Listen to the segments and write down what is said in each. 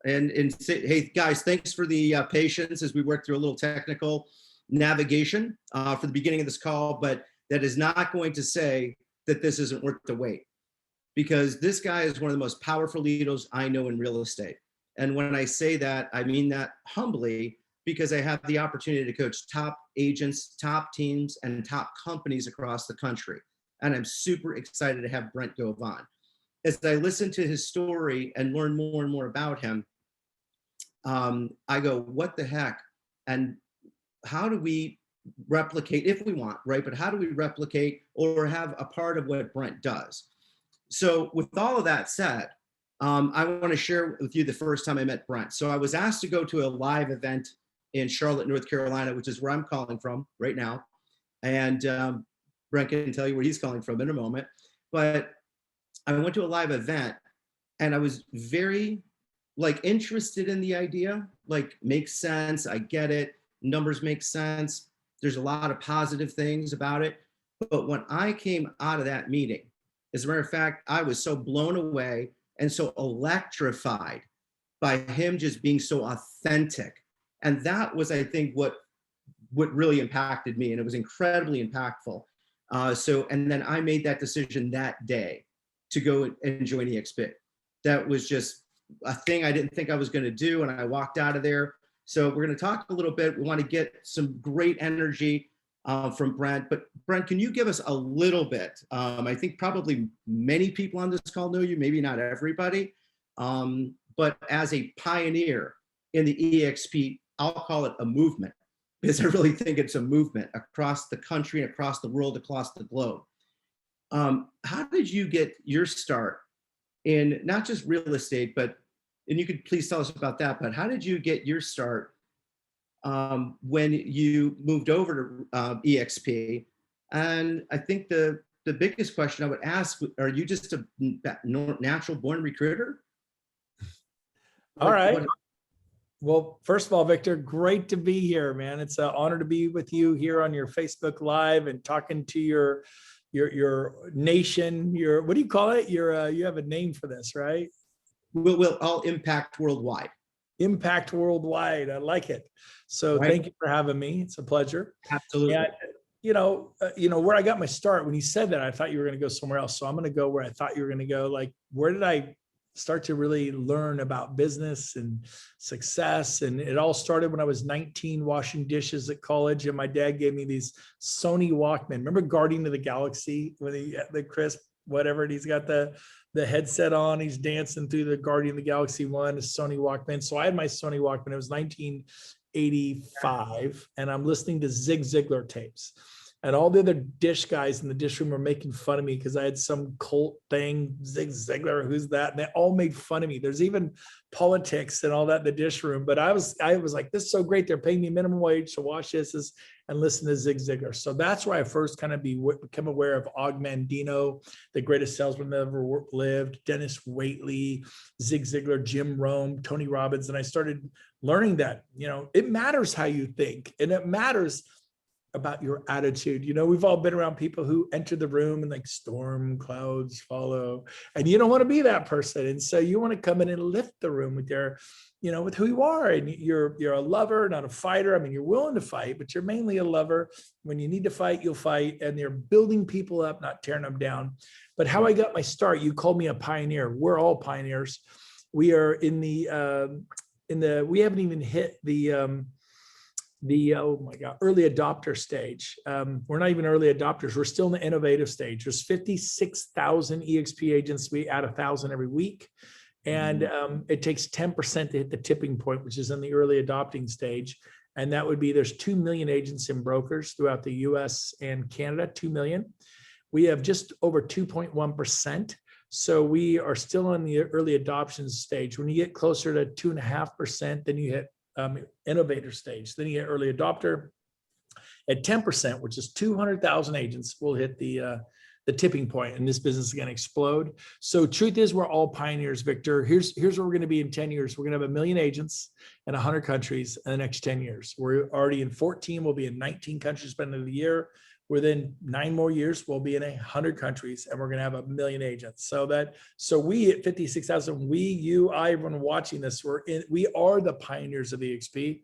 and say, hey guys, thanks for the patience as we work through a little technical navigation for the beginning of this call, but that is not going to say that this isn't worth the wait, because this guy is one of the most powerful leaders I know in real estate. And when I say that, I mean that humbly, because I have the opportunity to coach top agents, top teams, and top companies across the country. And I'm super excited to have Brent Gove on. As I listen to his story and learn more and more about him, I go, what the heck? And how do we replicate, if we want, right? But how do we replicate or have a part of what Brent does? So with all of that said, I want to share with you the first time I met Brent. So I was asked to go to a live event in Charlotte, North Carolina, which is where I'm calling from right now. And Brent can tell you where he's calling from in a moment. But I went to a live event and I was very interested in the idea, makes sense. I get it. Numbers make sense. There's a lot of positive things about it. But when I came out of that meeting, as a matter of fact, I was so blown away and so electrified by him just being so authentic. And that was, I think, what really impacted me. And it was incredibly impactful. And then I made that decision that day to go and join EXP. That was just a thing I didn't think I was going to do. And I walked out of there. So we're going to talk a little bit. We want to get some great energy from Brent. But Brent, can you give us a little bit? I think probably many people on this call know you, maybe not everybody. But as a pioneer in the EXP, I'll call it a movement, because I really think it's a movement across the country, across the world, across the globe. How did you get your start in not just real estate, but, and you could please tell us about that, but how did you get your start when you moved over to EXP? And I think the biggest question I would ask, are you just a natural born recruiter? All right. Well, first of all, Victor, great to be here, man. It's an honor to be with you here on your Facebook Live and talking to your nation, what do you call it? You have a name for this, right? We'll all impact worldwide. Impact worldwide. I like it. So right. Thank you for having me. It's a pleasure. Absolutely. And, where I got my start, when you said that, I thought you were going to go somewhere else. So I'm going to go where I thought you were going to go. Like, where did I start to really learn about business and success? And it all started when I was 19, washing dishes at college. And my dad gave me these Sony Walkman. Remember Guardian of the Galaxy, when the crisp, whatever, and he's got the headset on, he's dancing through the Guardian of the Galaxy one, a Sony Walkman. So I had my Sony Walkman. It was 1985, and I'm listening to Zig Ziglar tapes. And all the other dish guys in the dish room were making fun of me because I had some cult thing, Zig Ziglar, who's that? And they all made fun of me. There's even politics and all that in the dish room. But I was like, this is so great. They're paying me minimum wage to wash dishes and listen to Zig Ziglar. So that's where I first kind of become aware of Og Mandino, the greatest salesman that ever lived, Dennis Waitley, Zig Ziglar, Jim Rome, Tony Robbins. And I started learning that, it matters how you think, and it matters about your attitude. We've all been around people who enter the room and storm clouds follow, and you don't want to be that person. And so you want to come in and lift the room with with who you are. And you're a lover, not a fighter. I mean, you're willing to fight, but you're mainly a lover. When you need to fight, you'll fight, and you're building people up, not tearing them down. But how I got my start, you called me a pioneer. We're all pioneers. We are in we haven't even hit the early adopter stage. We're not even early adopters. We're still in the innovative stage. There's 56,000 EXP agents. We add 1,000 every week. And it takes 10% to hit the tipping point, which is in the early adopting stage. And that would be, there's 2 million agents and brokers throughout the US and Canada, 2 million. We have just over 2.1%. So we are still in the early adoption stage. When you get closer to 2.5%, then you hit innovator stage. Then you get early adopter. At 10%, which is 200,000 agents, will hit the tipping point, and this business is going to explode. So truth is, we're all pioneers, Victor. Here's where we're going to be in 10 years. We're going to have 1 million agents in 100 countries in the next 10 years. We're already in 14. We'll be in 19 countries by the end of the year. within 9 more years, we'll be in 100 countries and we're going to have 1 million agents. So we at 56,000, everyone watching this, we are the pioneers of EXP.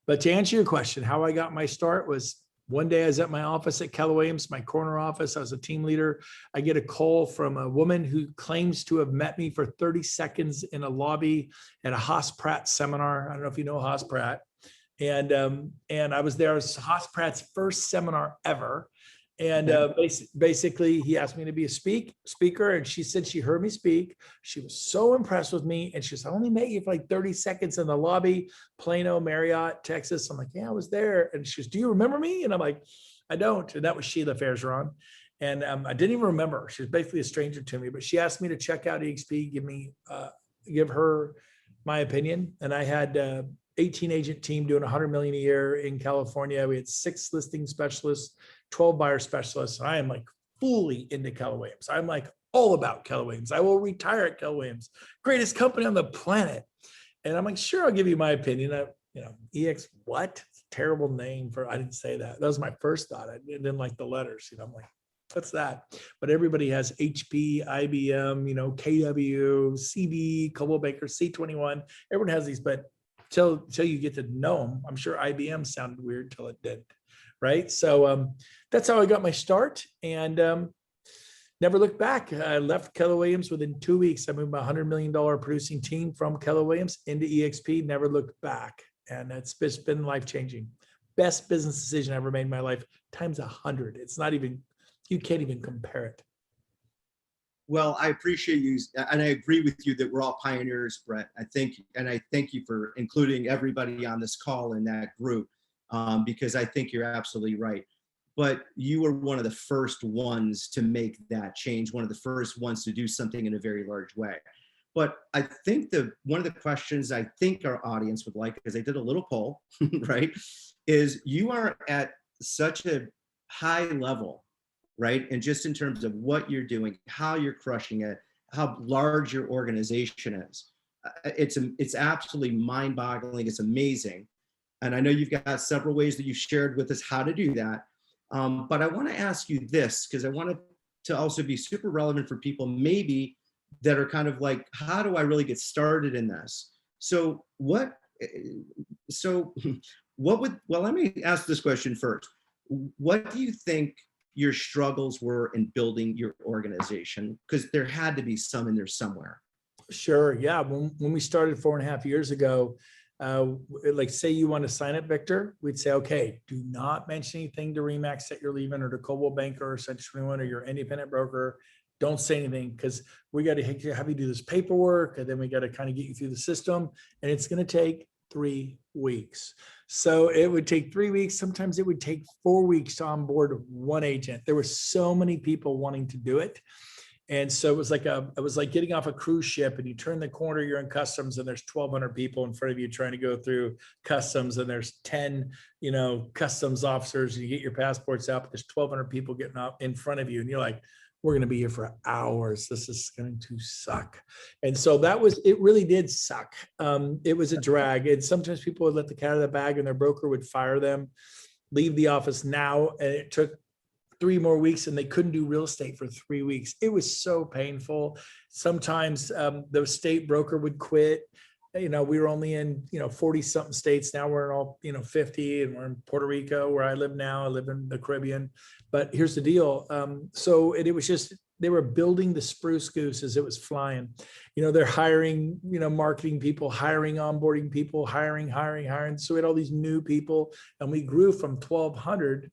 But to answer your question, how I got my start was one day I was at my office at Keller Williams, my corner office. I was a team leader. I get a call from a woman who claims to have met me for 30 seconds in a lobby at a Haas Pratt seminar. I don't know if you know Haas Pratt. And I was there. It was Haas Pratt's first seminar ever. And basically, he asked me to be a speaker. And she said she heard me speak. She was so impressed with me. And she said, I only met you for like 30 seconds in the lobby, Plano, Marriott, Texas. I'm like, yeah, I was there. And she goes, do you remember me? And I'm like, I don't. And that was Sheila Fairgeron. And I didn't even remember her. She was basically a stranger to me. But she asked me to check out EXP, give her my opinion. And I had 18 agent team doing 100 million a year in California. We had 6 listing specialists, 12 buyer specialists. I am like fully into Keller Williams. I'm like all about Keller Williams. I will retire at Keller Williams, greatest company on the planet. And I'm like, sure, I'll give you my opinion. EX, what? Terrible name for, I didn't say that. That was my first thought. I didn't like the letters. I'm like, what's that? But everybody has HP, IBM, KW, CB, Coldwell Banker, C21. Everyone has these, but till you get to know them, I'm sure IBM sounded weird till it did. Right. So that's how I got my start, and never looked back. I left Keller Williams within 2 weeks. I moved my $100 million producing team from Keller Williams into EXP, never looked back. And it's been life-changing. Best business decision I ever made in my life, times 100. It's not even, you can't even compare it. Well, I appreciate you, and I agree with you that we're all pioneers, Brent. I thank you for including everybody on this call in that group, because I think you're absolutely right. But you were one of the first ones to make that change, one of the first ones to do something in a very large way. But I think one of the questions I think our audience would like, because I did a little poll, right, is you are at such a high level, right? And just in terms of what you're doing, how you're crushing it, how large your organization is. It's absolutely mind-boggling. It's amazing. And I know you've got several ways that you've shared with us how to do that. But I want to ask you this, because I want it to also be super relevant for people maybe that are kind of like, how do I really get started in this? Let me ask this question first. What do you think your struggles were in building your organization? Because there had to be some in there somewhere. Sure. Yeah. When we started 4.5 years ago, like say you want to sign up, Victor, we'd say, okay, do not mention anything to Remax that you're leaving, or to Coldwell Banker or Century 21 or your independent broker. Don't say anything, because we got to have you do this paperwork, and then we got to kind of get you through the system, and it's going to take 3 weeks. So it would take 3 weeks. Sometimes it would take 4 weeks to onboard one agent. There were so many people wanting to do it. And so it was like getting off a cruise ship, and you turn the corner, you're in customs, and there's 1,200 people in front of you trying to go through customs, and there's 10, customs officers, and you get your passports out, but there's 1,200 people getting up in front of you, and you're like, we're going to be here for hours. This is going to suck. And so it really did suck. It was a drag. And sometimes people would let the cat out of the bag, and their broker would fire them, leave the office now. And it took 3 more weeks, and they couldn't do real estate for 3 weeks. It was so painful. Sometimes the state broker would quit. We were only in, 40 something states. Now we're in all, 50, and we're in Puerto Rico, where I live now. I live in the Caribbean. But here's the deal. It was just, they were building the spruce goose as it was flying. They're hiring, marketing people, hiring, onboarding people, hiring. So we had all these new people, and we grew from 1,200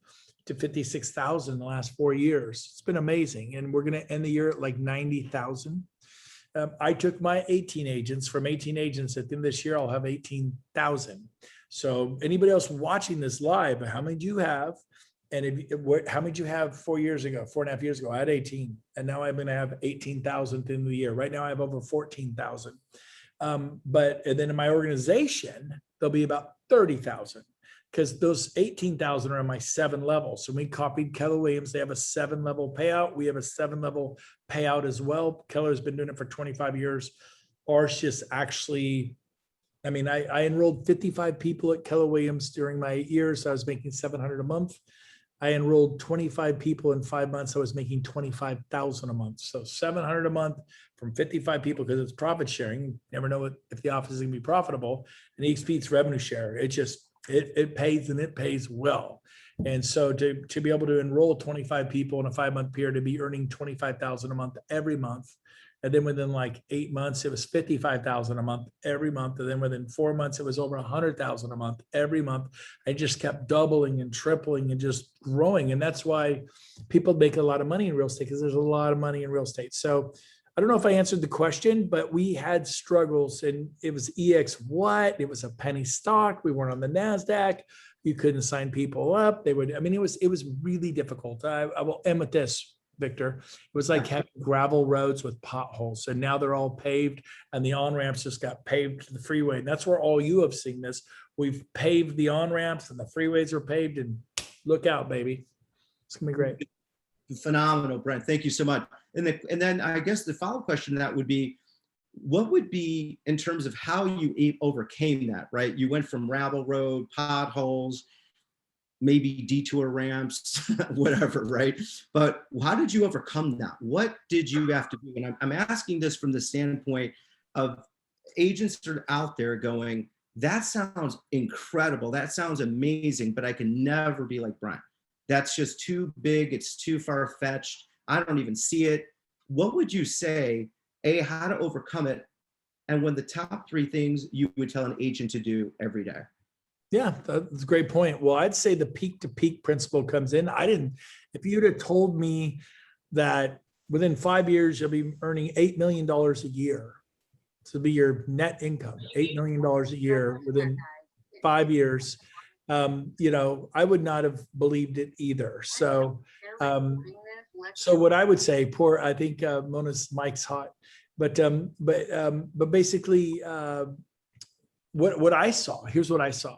to 56,000 in the last 4 years. It's been amazing. And we're going to end the year at like 90,000. I took my 18 agents. From 18 agents at the end of this year, I'll have 18,000. So anybody else watching this live, how many do you have? And how many did you have 4 years ago, 4.5 years ago? I had 18. And now I'm going to have 18,000 at the end of the year. Right now I have over 14,000. And then in my organization, there'll be about 30,000. Because those 18,000 are on my 7 levels. So we copied Keller Williams. They have a 7-level payout. We have a 7-level payout as well. Keller's been doing it for 25 years. Ours just actually, I enrolled 55 people at Keller Williams during my years. So I was making $700 a month. I enrolled 25 people in 5 months. I was making 25,000 a month. So 700 a month from 55 people, because it's profit sharing. You never know if the office is going to be profitable. And EXP, it's revenue share. It pays, and it pays well. And so to be able to enroll 25 people in a 5-month period, to be earning 25,000 a month every month. And then within like 8 months, it was 55,000 a month every month. And then within 4 months, it was over 100,000 a month every month. I just kept doubling and tripling and just growing. And that's why people make a lot of money in real estate, because there's a lot of money in real estate. So I don't know if I answered the question, but we had struggles, and it was EX what? It was a penny stock. We weren't on the NASDAQ. You couldn't sign people up. It was really difficult. I will end with this, Victor. It was like having gravel roads with potholes, and now they're all paved, and the on-ramps just got paved to the freeway. And that's where all you have seen this. We've paved the on-ramps, and the freeways are paved, and look out, baby. It's gonna be great. Phenomenal, Brent. Thank you so much. And then I guess the follow-up question to that would be, what would be in terms of how you overcame that, right? You went from gravel road, potholes, maybe detour ramps, whatever, right? But how did you overcome that? What did you have to do? And I'm asking this from the standpoint of agents that are out there going, that sounds incredible. That sounds amazing, but I can never be like Brent. That's just too big. It's too far-fetched. I don't even see it. What would you say, how to overcome it? And when the top 3 things you would tell an agent to do every day? Yeah, that's a great point. Well, I'd say the peak to peak principle comes in. If you'd have told me that within 5 years, you'll be earning $8 million a year, to be your net income, $8 million a year within 5 years, I would not have believed it either. So what I would say, I think Mona's mic's hot, but basically, what I saw, here's what I saw.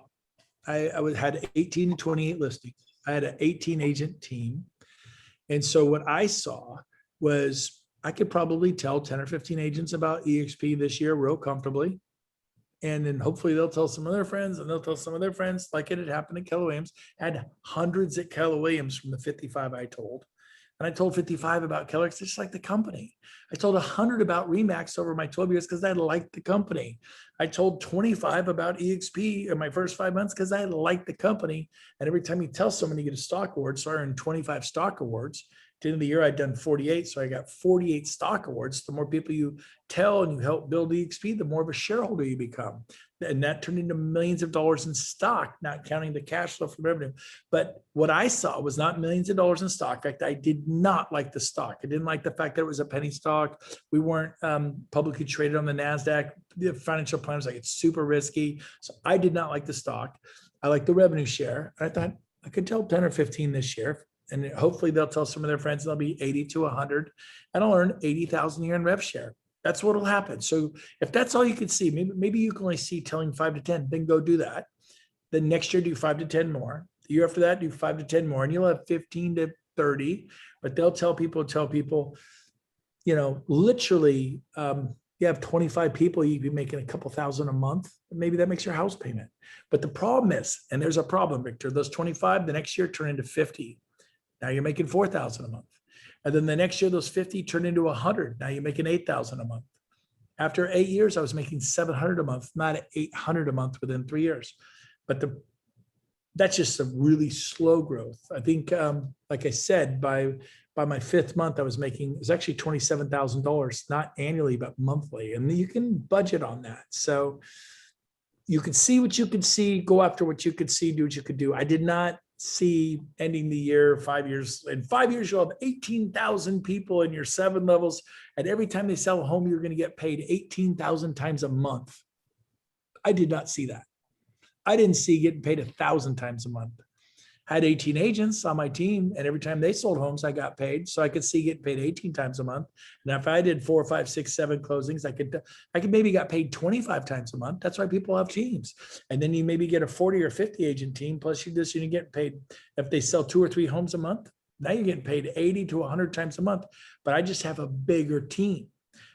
I had 18 to 28 listings. I had an 18 agent team. And so what I saw was I could probably tell 10 or 15 agents about EXP this year real comfortably. And then hopefully they'll tell some of their friends, and they'll tell some of their friends, like it had happened at Keller Williams. I had hundreds at Keller Williams from the 55 I told. And I told 55 about Keller, it's just like the company. I told 100 about Remax over my 12 years because I liked the company. I told 25 about EXP in my first 5 months because I liked the company. And every time you tell someone, you get a stock award. So I earned 25 stock awards. At the end of the year, I'd done 48. So I got 48 stock awards. The more people you tell and you help build EXP, the more of a shareholder you become. And that turned into millions of dollars in stock, not counting the cash flow from revenue. But what I saw was not millions of dollars in stock. In fact, I did not like the stock. I didn't like the fact that it was a penny stock. We weren't publicly traded on the NASDAQ. The financial planners like, it's super risky. So I did not like the stock. I like the revenue share. I thought I could tell 10 or 15 this year. And hopefully they'll tell some of their friends, they'll be 80 to 100, and I'll earn 80,000 a year in rev share. That's what will happen. So if that's all you can see, maybe you can only see telling 5 to 10, then go do that. Then next year, do 5 to 10 more. The year after that, do 5 to 10 more, and you'll have 15 to 30, but they'll tell people, literally, you have 25 people, you'd be making a couple thousand a month. Maybe that makes your house payment. But the problem is, and there's a problem, Victor, those 25, the next year turn into 50. Now you're making 4,000 a month. And then the next year, those 50 turn into 100. Now you're making 8,000 a month. After 8 years, I was making 700 a month, not 800 a month within 3 years. But that's just a really slow growth. I think, like I said, by my 5th month, it was actually $27,000, not annually, but monthly. And you can budget on that. So you could see what you could see, go after what you could see, do what you could do. I did not see ending the year 5 years. In 5 years, you'll have 18,000 people in your 7 levels. And every time they sell a home, you're going to get paid 18,000 times a month. I did not see that. I didn't see getting paid 1,000 times a month. I had 18 agents on my team, and every time they sold homes, I got paid. So I could see getting paid 18 times a month. And if I did 4, 5, 6, 7 closings, I could maybe got paid 25 times a month. That's why people have teams. And then you maybe get a 40 or 50 agent team, plus you're getting paid if they sell 2 or 3 homes a month. Now you're getting paid 80 to 100 times a month. But I just have a bigger team.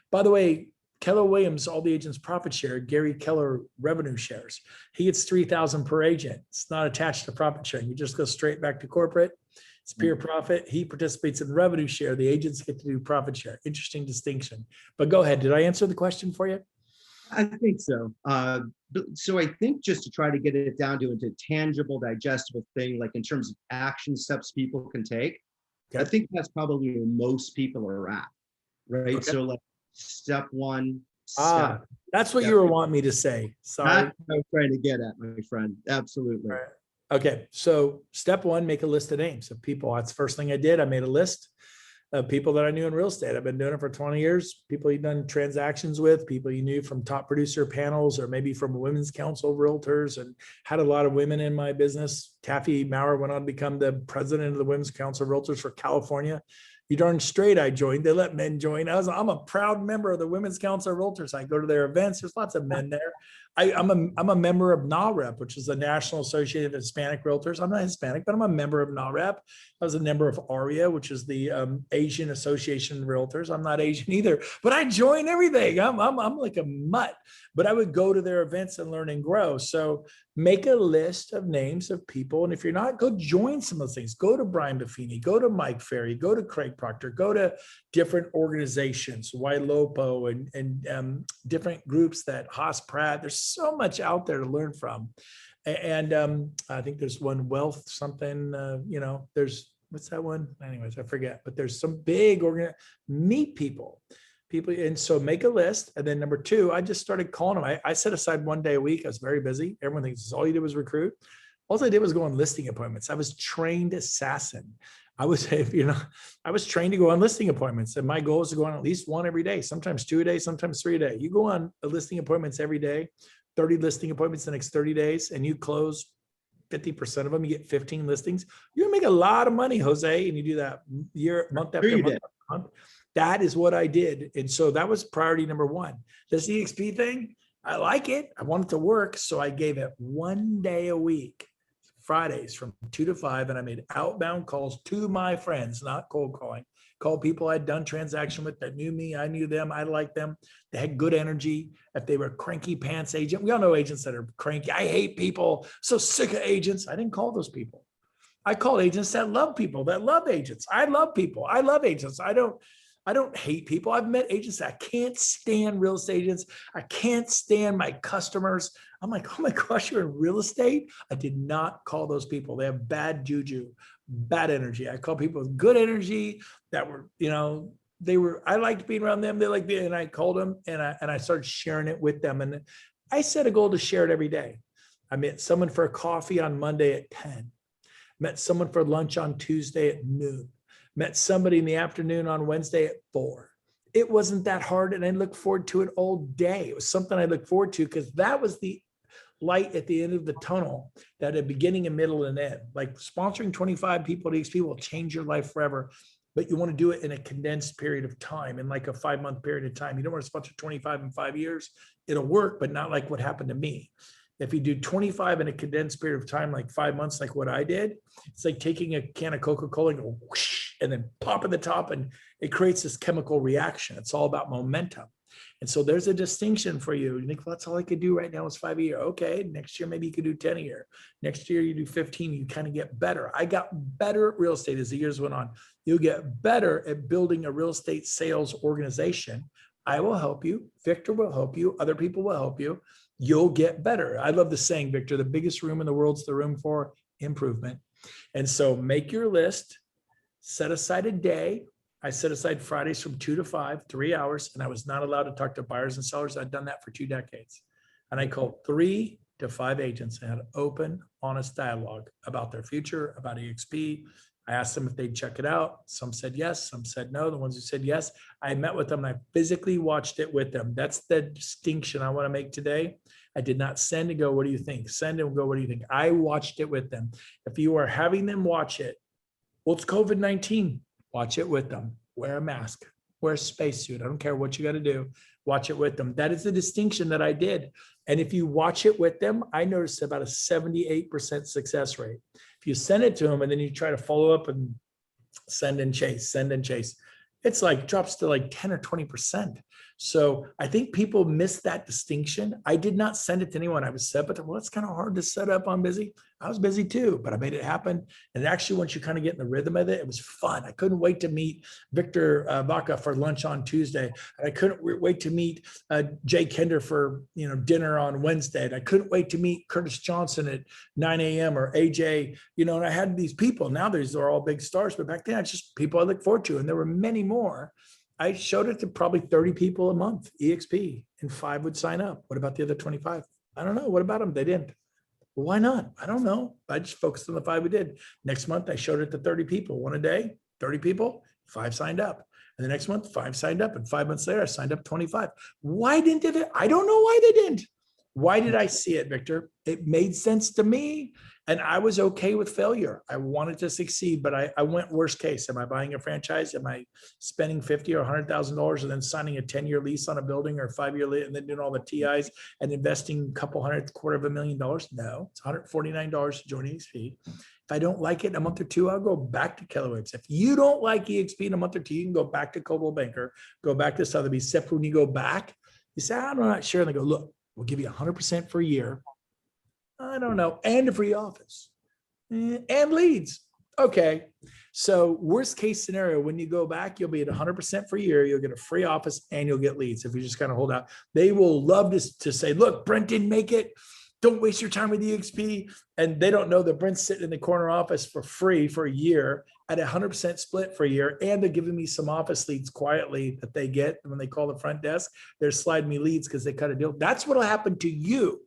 By the way, Keller Williams, all the agents profit share, Gary Keller revenue shares. He gets $3,000 per agent. It's not attached to profit sharing. You just go straight back to corporate. It's pure profit. He participates in revenue share. The agents get to do profit share. Interesting distinction. But go ahead. Did I answer the question for you? I think so. So I think just to try to get it down to a tangible, digestible thing, like in terms of action steps people can take, I Okay. think that's probably where most people are at, right? Okay. So like step one, Ah, step, that's what step, you were wanting me to say. Sorry. that's what I'm trying to get at, my friend. Absolutely. All right. Okay. So step one, make a list of names of people. That's the first thing I did. I made a list of people that I knew in real estate. I've been doing it for 20 years. People you've done transactions with, people you knew from top producer panels, or maybe from Women's Council of Realtors, and had a lot of women in my business. Taffy Maurer went on to become the president of the Women's Council of Realtors for California. You darn straight I joined. They let men join. I'm a proud member of the Women's Council of Realtors. I go to their events. There's lots of men there. I'm a member of NAHREP, which is the National Association of Hispanic Realtors. I'm not Hispanic, but I'm a member of NAHREP. I was a member of ARIA, which is the Asian Association of Realtors. I'm not Asian either, but I join everything. I'm like a mutt, but I would go to their events and learn and grow. So make a list of names of people. And if you're not, go join some of those things. Go to Brian Buffini, go to Mike Ferry, go to Craig Proctor, go to different organizations, YLOPO and different groups that Haas Pratt. There's so much out there to learn from. And I think there's one wealth something, there's, what's that one? Anyways, I forget, but there's some big meet people. And so make a list. And then number two, I just started calling them. I set aside one day a week. I was very busy. Everyone thinks all you did was recruit. All I did was go on listing appointments. I was trained assassin. I was trained to go on listing appointments. And my goal was to go on at least one every day, sometimes 2 a day, sometimes 3 a day. You go on listing appointments every day, 30 listing appointments the next 30 days, and you close 50% of them, you get 15 listings. You're gonna make a lot of money, Jose. And you do that month after month after month. That is what I did. And so that was priority number one. This EXP thing, I like it. I want it to work. So I gave it 1 day a week, Fridays from 2 to 5. And I made outbound calls to my friends, not cold calling. Called people I'd done transaction with that knew me. I knew them. I liked them. They had good energy. If they were cranky pants agent, we all know agents that are cranky. I hate people. So sick of agents. I didn't call those people. I called agents that love people, that love agents. I love people. I love agents. I don't hate people. I've met agents that I can't stand real estate agents. I can't stand my customers. I'm like, oh my gosh, you're in real estate? I did not call those people. They have bad juju, bad energy. I call people with good energy that were, I liked being around them. They liked being, and I called them and I started sharing it with them. And I set a goal to share it every day. I met someone for a coffee on Monday at 10, met someone for lunch on Tuesday at noon. Met somebody in the afternoon on Wednesday at 4. It wasn't that hard, and I looked forward to it all day. It was something I looked forward to because that was the light at the end of the tunnel, that a beginning, a middle, and end. Like sponsoring 25 people to EXP will change your life forever, but you want to do it in a condensed period of time, in like a 5-month period of time. You don't want to sponsor 25 in 5 years. It'll work, but not like what happened to me. If you do 25 in a condensed period of time, like 5 months, like what I did, it's like taking a can of Coca-Cola and go whoosh, and then popping the top, and it creates this chemical reaction. It's all about momentum. And so there's a distinction for you. You think, well, that's all I could do right now is 5 a year. Okay, next year, maybe you could do 10 a year. Next year, you do 15, you kind of get better. I got better at real estate as the years went on. You'll get better at building a real estate sales organization. I will help you. Victor will help you. Other people will help you. You'll get better. I love the saying, Victor, the biggest room in the world's the room for improvement. And so make your list, set aside a day. I set aside Fridays from 2 to 5, 3 hours, and I was not allowed to talk to buyers and sellers. I'd done that for 2 decades. And I called 3 to 5 agents and had an open, honest dialogue about their future, about EXP. I asked them if they'd check it out. Some said yes, some said no. The ones who said yes, I met with them and I physically watched it with them. That's the distinction I want to make today. I did not send and go, what do you think? Send and go, what do you think? I watched it with them. If you are having them watch it, well, it's COVID-19. Watch it with them. Wear a mask, wear a spacesuit. I don't care what you got to do. Watch it with them. That is the distinction that I did. And if you watch it with them, I noticed about a 78% success rate. If you send it to them and then you try to follow up and send and chase, it's like drops to like 10 or 20%. So I think people miss that distinction. I did not send it to anyone. I was set, but well, it's kind of hard to set up. I'm busy. I was busy too, but I made it happen. And actually, once you kind of get in the rhythm of it, it was fun. I couldn't wait to meet Victor Vaca for lunch on Tuesday. And I couldn't wait to meet Jay Kender for dinner on Wednesday. And I couldn't wait to meet Curtis Johnson at 9 a.m. or AJ, and I had these people. Now these are all big stars, but back then it's just people I look forward to. And there were many more. I showed it to probably 30 people a month, EXP, and 5 would sign up. What about the other 25? I don't know. What about them? They didn't. Well, why not? I don't know. I just focused on the 5 we did. Next month, I showed it to 30 people, 1 a day, 30 people, 5 signed up. And the next month, 5 signed up. And 5 months later, I signed up 25. Why didn't they? I don't know why they didn't. Why did I see it, Victor? It made sense to me. And I was okay with failure. I wanted to succeed, but I went worst case. Am I buying a franchise? Am I spending $50,000 or $100,000 and then signing a 10-year lease on a building or a 5-year lease and then doing all the TIs and investing a couple hundred, $250,000? No, it's $149 to join EXP. If I don't like it in a month or 2, I'll go back to Keller Williams. If you don't like EXP in a month or 2, you can go back to Coldwell Banker, go back to Sotheby's. Except when you go back, you say, I'm not sure. And they go, look, we'll give you 100% for a year. I don't know. And a free office and leads. Okay. So worst case scenario, when you go back, you'll be at 100% for a year. You'll get a free office and you'll get leads. If you just kind of hold out, they will love to say, look, Brent didn't make it. Don't waste your time with EXP. And they don't know that Brent's sitting in the corner office for free for a year at 100% split for a year. And they're giving me some office leads quietly that they get when they call the front desk. They're sliding me leads because they cut a deal. That's what'll happen to you.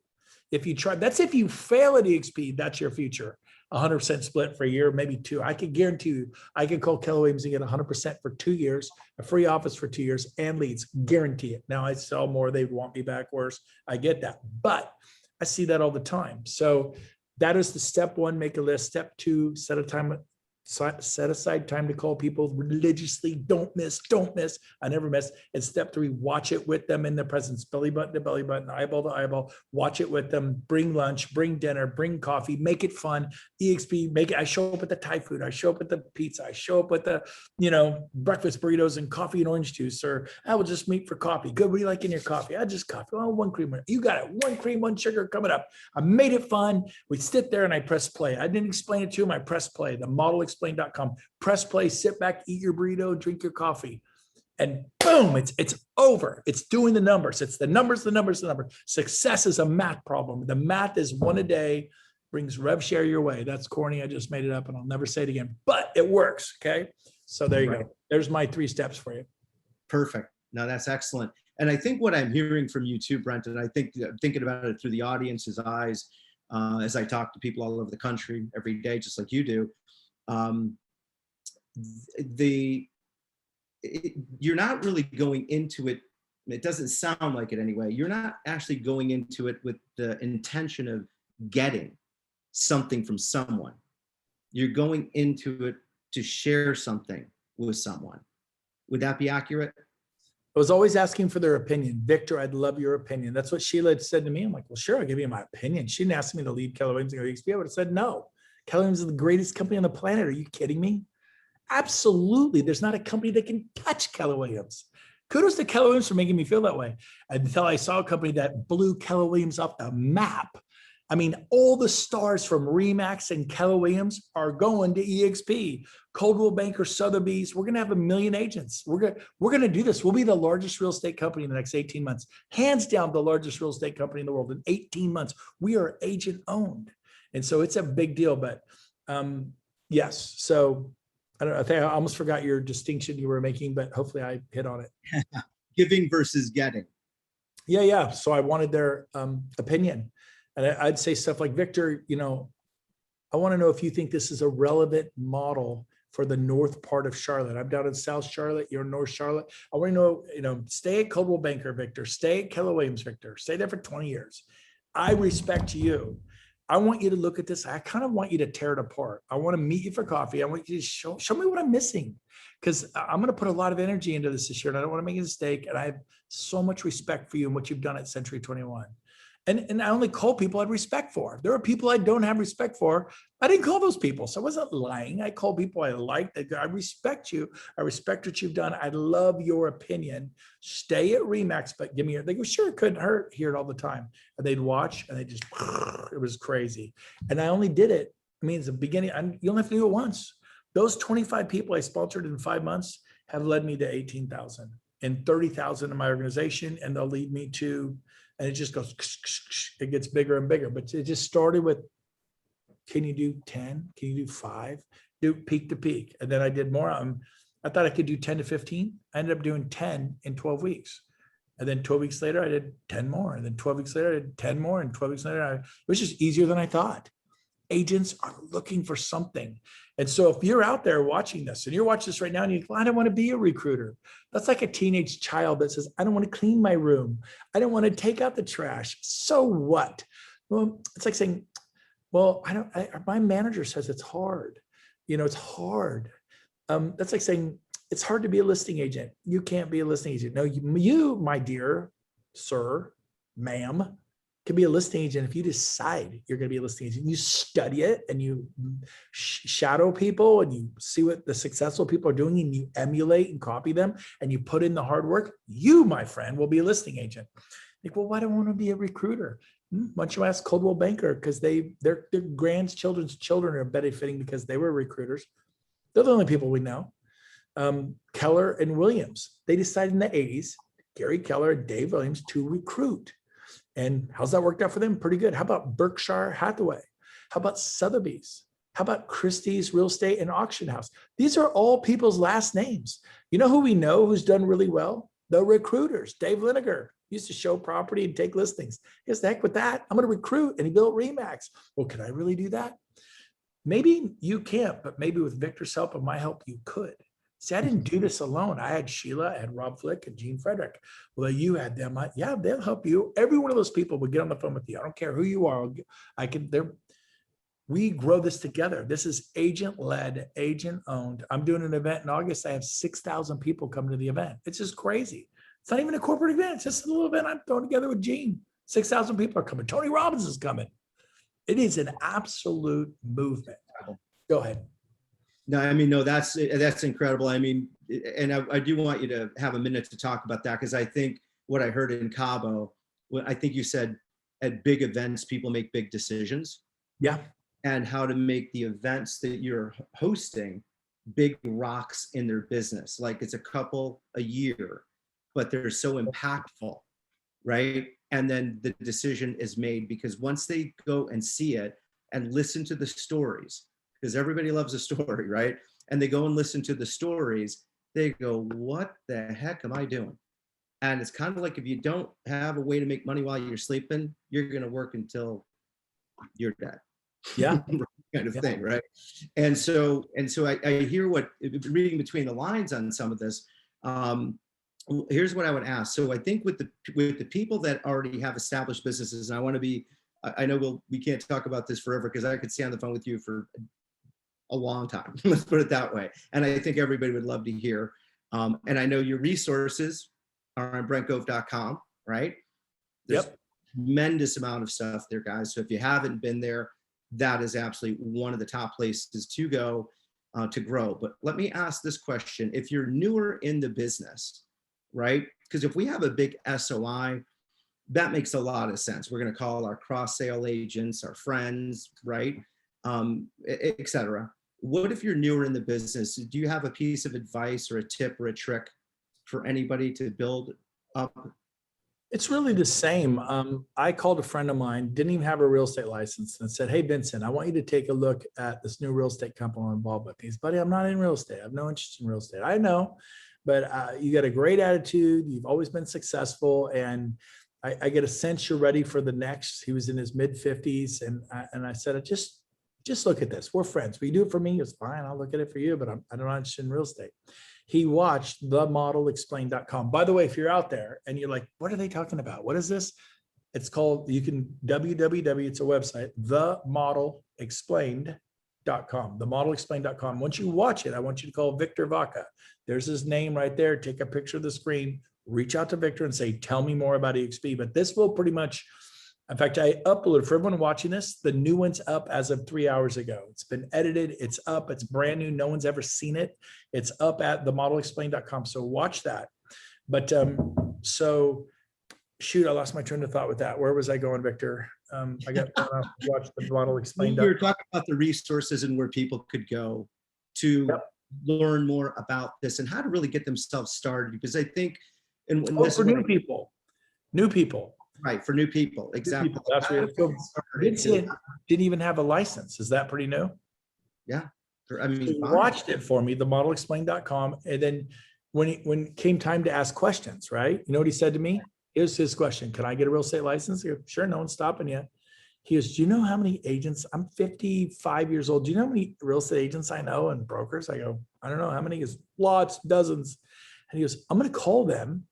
If you try, that's if you fail at EXP, that's your future. 100% split for a year, maybe 2. I can guarantee you, I can call Keller Williams and get 100% for 2 years, a free office for 2 years and leads, guarantee it. Now I sell more, they want me back worse. I get that, but I see that all the time. So that is the step 1, make a list. Step 2, set aside time to call people religiously. Don't miss. I never miss. And step 3, watch it with them in their presence, belly button to belly button, eyeball to eyeball, watch it with them, bring lunch, bring dinner, bring coffee, make it fun. EXP, make it. I show up at the Thai food. I show up at the pizza. I show up with the, breakfast burritos and coffee and orange juice, or I will just meet for coffee. Good. What do you like in your coffee? I just coffee. Oh, 1 cream. You got it. 1 cream, 1 sugar coming up. I made it fun. We sit there and I press play. I didn't explain it to him. I press play. The model explain.com. Press play, sit back, eat your burrito, drink your coffee. And boom, it's over. It's doing the numbers. It's the numbers. Success is a math problem. The math is 1 a day, brings rev share your way. That's corny. I just made it up and I'll never say it again, but it works. Okay. So there you go. There's my 3 steps for you. Perfect. No, that's excellent. And I think what I'm hearing from you too, Brent, and I think thinking about it through the audience's eyes, as I talk to people all over the country every day, just like you do, you're not really going into it. It doesn't sound like it anyway. You're not actually going into it with the intention of getting something from someone. You're going into it to share something with someone. Would that be accurate? I was always asking for their opinion. Victor, I'd love your opinion. That's what Sheila had said to me. I'm like, well, sure, I'll give you my opinion. She didn't ask me to leave Keller Williams and go to EXP. I would have said no. Keller Williams is the greatest company on the planet. Are you kidding me? Absolutely. There's not a company that can touch Keller Williams. Kudos to Keller Williams for making me feel that way until I saw a company that blew Keller Williams off the map. I mean, all the stars from Remax and Keller Williams are going to EXP. Coldwell Banker, Sotheby's. We're going to have 1 million agents. We're going to do this. We'll be the largest real estate company in the next 18 months. Hands down, the largest real estate company in the world in 18 months. We are agent owned. And so it's a big deal, but yes. So I don't know. I think I almost forgot your distinction you were making, but hopefully I hit on it. Giving versus getting. Yeah. So I wanted their opinion. And I'd say stuff like, Victor, I want to know if you think this is a relevant model for the north part of Charlotte. I'm down in South Charlotte. You're in North Charlotte. I want to know, stay at Coldwell Banker, Victor. Stay at Keller Williams, Victor. Stay there for 20 years. I respect you. I want you to look at this. I kind of want you to tear it apart. I want to meet you for coffee. I want you to show me what I'm missing, because I'm going to put a lot of energy into this year and I don't want to make a mistake. And I have so much respect for you and what you've done at Century 21. And I only call people I had respect for. There are people I don't have respect for. I didn't call those people. So I wasn't lying. I call people I liked. I respect you. I respect what you've done. I love your opinion. Stay at Remax, but give me your, they go, sure, it couldn't hurt. Hear it all the time. And they'd watch and they just, it was crazy. And I only did it. I mean, it's the beginning. You only have to do it once. Those 25 people I sponsored in 5 months have led me to 18,000 and 30,000 in my organization. And they'll lead me to, and it just goes, it gets bigger and bigger. But it just started with, can you do 10? Can you do 5? Do peak to peak. And then I did more. I thought I could do 10 to 15. I ended up doing 10 in 12 weeks. And then 12 weeks later, I did 10 more. And then 12 weeks later, I did 10 more. And 12 weeks later, it was just easier than I thought. Agents are looking for something. And so if you're out there watching this and you're watching this right now and you go, I don't want to be a recruiter. That's like a teenage child that says, I don't want to clean my room. I don't want to take out the trash. So what? Well, it's like saying, well, my manager says it's hard. It's hard. That's like saying it's hard to be a listing agent. You can't be a listing agent. No, you, my dear sir, ma'am, can be a listing agent if you decide you're going to be a listing agent. You study it and you shadow people and you see what the successful people are doing and you emulate and copy them and you put in the hard work. You, my friend, will be a listing agent. Like, well, why do I want to be a recruiter? Why don't you ask Coldwell Banker? Because their grandchildren's children are benefiting because they were recruiters. They're the only people we know. Keller and Williams, they decided in the 80s, Gary Keller and Dave Williams, to recruit. And how's that worked out for them? Pretty good. How about Berkshire Hathaway? How about Sotheby's? How about Christie's Real Estate and Auction House? These are all people's last names. You know who we know who's done really well? The recruiters. Dave Liniger used to show property and take listings. Yes, the heck with that. I'm going to recruit. And he built Remax. Well, can I really do that? Maybe you can't, but maybe with Victor's help and my help, you could. See, I didn't do this alone. I had Sheila, I had Rob Flick, and Gene Frederick. Well, you had them. Yeah, they'll help you. Every one of those people will get on the phone with you. I don't care who you are. We grow this together. This is agent-led, agent-owned. I'm doing an event in August. I have 6,000 people coming to the event. It's just crazy. It's not even a corporate event. It's just a little event I'm throwing together with Gene. 6,000 people are coming. Tony Robbins is coming. It is an absolute movement. Go ahead. No, I mean, no, that's incredible. I mean, and I do want you to have a minute to talk about that because I think what I heard in Cabo, I think you said at big events, people make big decisions. Yeah. And how to make the events that you're hosting big rocks in their business. Like it's a couple a year, but they're so impactful, right? And then the decision is made because once they go and see it and listen to the stories, because everybody loves a story, right? And they go and listen to the stories, they go, what the heck am I doing? And it's kind of like if you don't have a way to make money while you're sleeping, you're going to work until you're dead. Yeah. Kind of thing, right? And so I hear what, reading between the lines on some of this, here's what I would ask. So I think with the people that already have established businesses, and I want to be, I know we can't talk about this forever because I could stay on the phone with you for a long time. Let's put it that way. And I think everybody would love to hear. And I know your resources are on brentgove.com, right? There's tremendous amount of stuff there, guys. So if you haven't been there, that is absolutely one of the top places to go to grow. But let me ask this question. If you're newer in the business, right? Because if we have a big SOI, that makes a lot of sense. We're going to call our cross-sale agents, our friends, right? Et cetera. What if you're newer in the business? Do you have a piece of advice or a tip or a trick for anybody to build up? It's really the same. I called a friend of mine, didn't even have a real estate license, and said, hey, Vincent, I want you to take a look at this new real estate company I'm involved with. He's, buddy, I'm not in real estate. I have no interest in real estate. I know, but you got a great attitude. You've always been successful. And I get a sense you're ready for the next. He was in his mid 50s. And I said, just look at this. We're friends. Will you do it for me? He goes, fine, I'll look at it for you, but I'm not interested in real estate. He watched themodelexplained.com. By the way, if you're out there and you're like, what are they talking about? What is this? It's called, you can www, it's a website, themodelexplained.com, themodelexplained.com. Once you watch it, I want you to call Victor Vaca. There's his name right there. Take a picture of the screen, reach out to Victor and say, tell me more about EXP. But this will pretty much In fact, I uploaded for everyone watching this. The new one's up as of 3 hours ago. It's been edited. It's up. It's brand new. No one's ever seen it. It's up at themodelexplain.com. So watch that. But so shoot, I lost my train of thought with that. Where was I going, Victor? I got watch the model explained. We were talking about the resources and where people could go to learn more about this and how to really get themselves started. Because I think, and this for new people, right, for new people, exactly. New people, that's where Vincent didn't even have a license. Is that pretty new? Yeah, I mean, he watched it for me, themodelexplain.com, and then when it came time to ask questions, right? You know what he said to me? Here's his question: can I get a real estate license? I go, sure, no one's stopping you. He goes, do you know how many agents? I'm 55 years old. Do you know how many real estate agents I know and brokers? I go, I don't know how many. He goes, lots, dozens. And he goes, I'm going to call them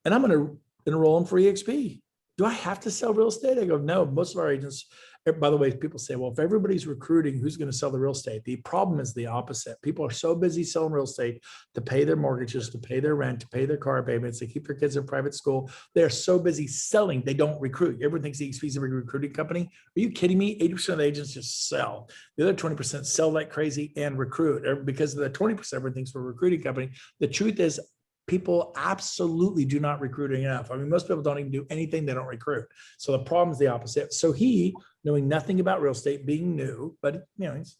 and I'm going to enroll them for EXP. Do I have to sell real estate? I go, no, most of our agents, by the way, people say, well, if everybody's recruiting, who's going to sell the real estate? The problem is the opposite. People are so busy selling real estate to pay their mortgages, to pay their rent, to pay their car payments, to keep their kids in private school. They're so busy selling, they don't recruit. Everyone thinks EXP is a recruiting company. Are you kidding me? 80% of the agents just sell. The other 20% sell like crazy and recruit. Because of the 20% everyone thinks we're a recruiting company. The truth is, people absolutely do not recruit enough. I mean, most people don't even do anything. They don't recruit. So the problem is the opposite. So he, knowing nothing about real estate, being new, but he's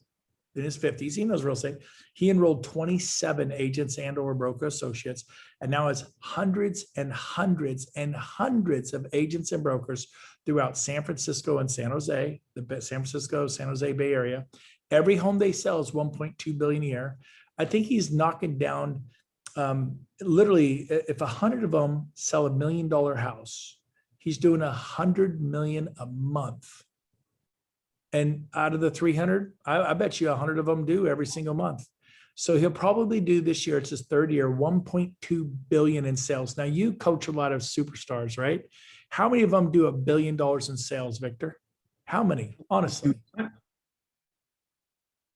in his 50s, he knows real estate. He enrolled 27 agents and or broker associates, and now has hundreds and hundreds and hundreds of agents and brokers throughout San Francisco and San Jose, the San Francisco, San Jose Bay Area. Every home they sell is 1.2 billion a year. I think he's knocking down literally, if 100 of them sell $1 million house, he's doing 100 million a month. And out of the 300, I bet you 100 of them do every single month. So he'll probably do this year, it's his third year, 1.2 billion in sales. Now you coach a lot of superstars, right? How many of them do $1 billion in sales, Victor? How many, honestly?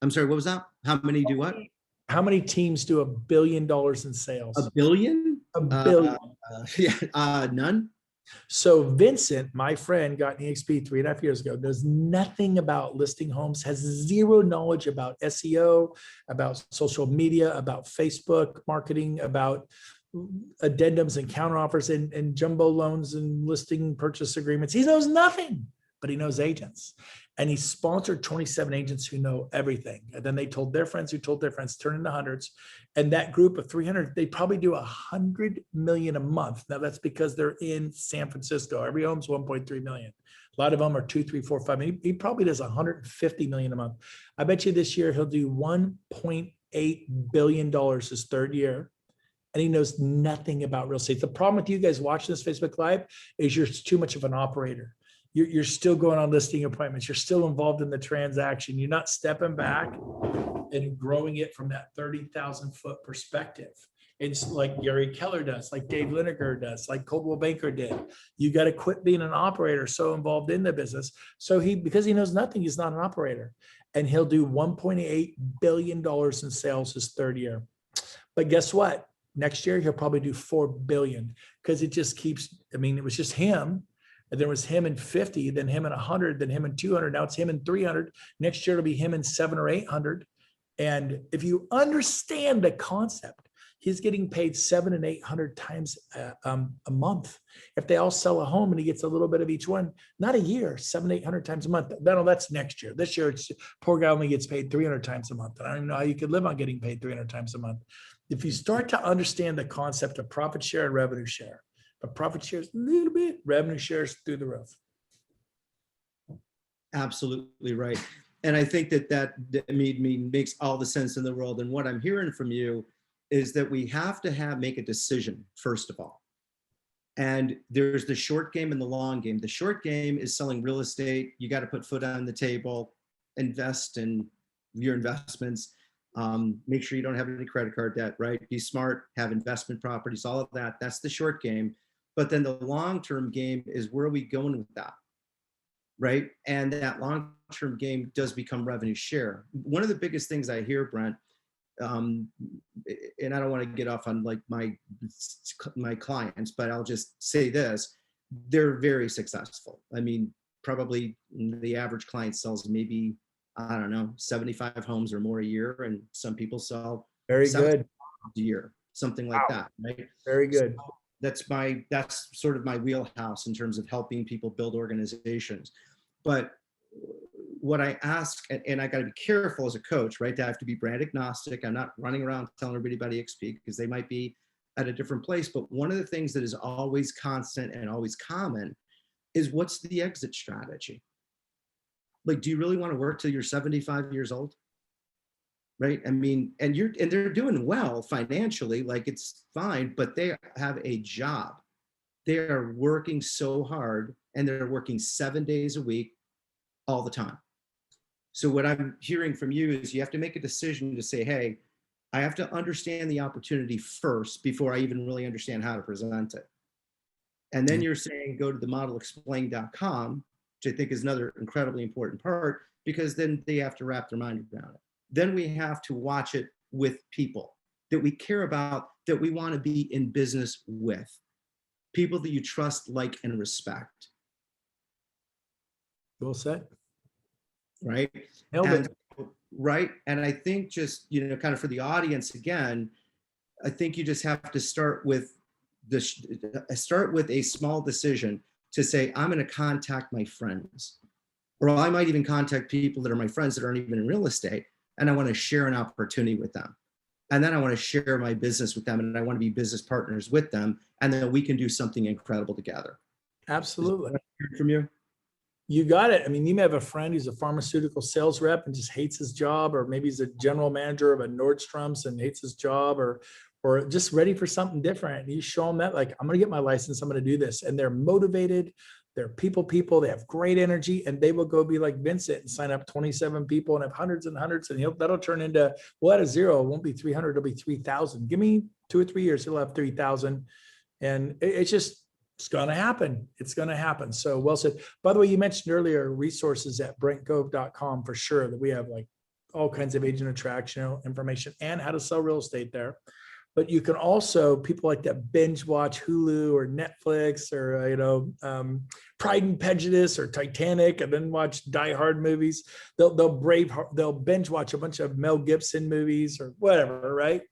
I'm sorry, what was that? How many do what? How many teams do $1 billion in sales? $1 billion? $1 billion. None. So Vincent, my friend, got an EXP 3.5 years ago, knows nothing about listing homes, has zero knowledge about SEO, about social media, about Facebook marketing, about addendums and counteroffers and jumbo loans and listing purchase agreements. He knows nothing, but he knows agents. And he sponsored 27 agents who know everything. And then they told their friends who told their friends, turn into hundreds. And that group of 300, they probably do 100 million a month. Now that's because they're in San Francisco. Every home's 1.3 million. A lot of them are 2, 3, 4, 5. He probably does 150 million a month. I bet you this year he'll do $1.8 billion his third year. And he knows nothing about real estate. The problem with you guys watching this Facebook Live is you're too much of an operator. You're still going on listing appointments. You're still involved in the transaction. You're not stepping back and growing it from that 30,000 foot perspective. It's like Gary Keller does, like Dave Lineker does, like Coldwell Banker did. You got to quit being an operator so involved in the business. So because he knows nothing, he's not an operator. And he'll do $1.8 billion in sales his third year. But guess what? Next year, he'll probably do 4 billion because it just keeps, it was just him. And there was him in 50, then him in 100, then him in 200. Now it's him in 300. Next year it'll be him in 700 or 800. And if you understand the concept, he's getting paid 700 and 800 times a month. If they all sell a home and he gets a little bit of each one, not a year, 700, 800 times a month. No, that's next year. This year, it's poor guy only gets paid 300 times a month. And I don't even know how you could live on getting paid 300 times a month. If you start to understand the concept of profit share and revenue share, but profit shares a little bit, revenue shares through the roof. Absolutely right. And I think that makes all the sense in the world. And what I'm hearing from you is that we have to make a decision, first of all. And there's the short game and the long game. The short game is selling real estate. You got to put foot on the table, invest in your investments. Make sure you don't have any credit card debt, right? Be smart, have investment properties, all of that. That's the short game. But then the long-term game is, where are we going with that, right? And that long-term game does become revenue share. One of the biggest things I hear, Brent, and I don't want to get off on like my clients, but I'll just say this, they're very successful. I mean, probably the average client sells maybe, I don't know, 75 homes or more a year. And some people sell Very 7 good. a year, something like Wow. that, right? Very So good. that's sort of my wheelhouse in terms of helping people build organizations. But what I ask, and I got to be careful as a coach, right? I have to be brand agnostic. I'm not running around telling everybody about EXP because they might be at a different place. But one of the things that is always constant and always common is, what's the exit strategy? Like, do you really want to work till you're 75 years old? Right? I mean, and they're doing well financially, like it's fine, but they have a job. They are working so hard, and they're working 7 days a week all the time. So what I'm hearing from you is, you have to make a decision to say, hey, I have to understand the opportunity first before I even really understand how to present it. And then you're saying, go to the modelexplain.com, which I think is another incredibly important part, because then they have to wrap their mind around it. Then we have to watch it with people that we care about, that we want to be in business with, people that you trust, like, and respect. Well said. Right? Nailed And it. right. And I think, just, kind of for the audience again, I think you just have to start with a small decision to say, I'm going to contact my friends, or I might even contact people that are my friends that aren't even in real estate, and I want to share an opportunity with them. And then I want to share my business with them, and I want to be business partners with them, and then we can do something incredible together. Absolutely. From you? You got it. I mean, you may have a friend who's a pharmaceutical sales rep and just hates his job, or maybe he's a general manager of a Nordstrom's and hates his job, or just ready for something different. You show them that, like, I'm going to get my license, I'm going to do this. And they're motivated. They're people, they have great energy, and they will go be like Vincent and sign up 27 people and have hundreds and hundreds. And that'll turn into, well, at a zero, it won't be 300, it'll be 3,000. Give me 2 or 3 years, he'll have 3,000. And it's just, it's going to happen. It's going to happen. So well said. By the way, you mentioned earlier resources at brentgove.com, for sure, that we have like all kinds of agent attraction information and how to sell real estate there. But you can also, people like that binge watch Hulu or Netflix, or Pride and Prejudice or Titanic, and then watch Die Hard movies. They'll binge watch a bunch of Mel Gibson movies or whatever, right?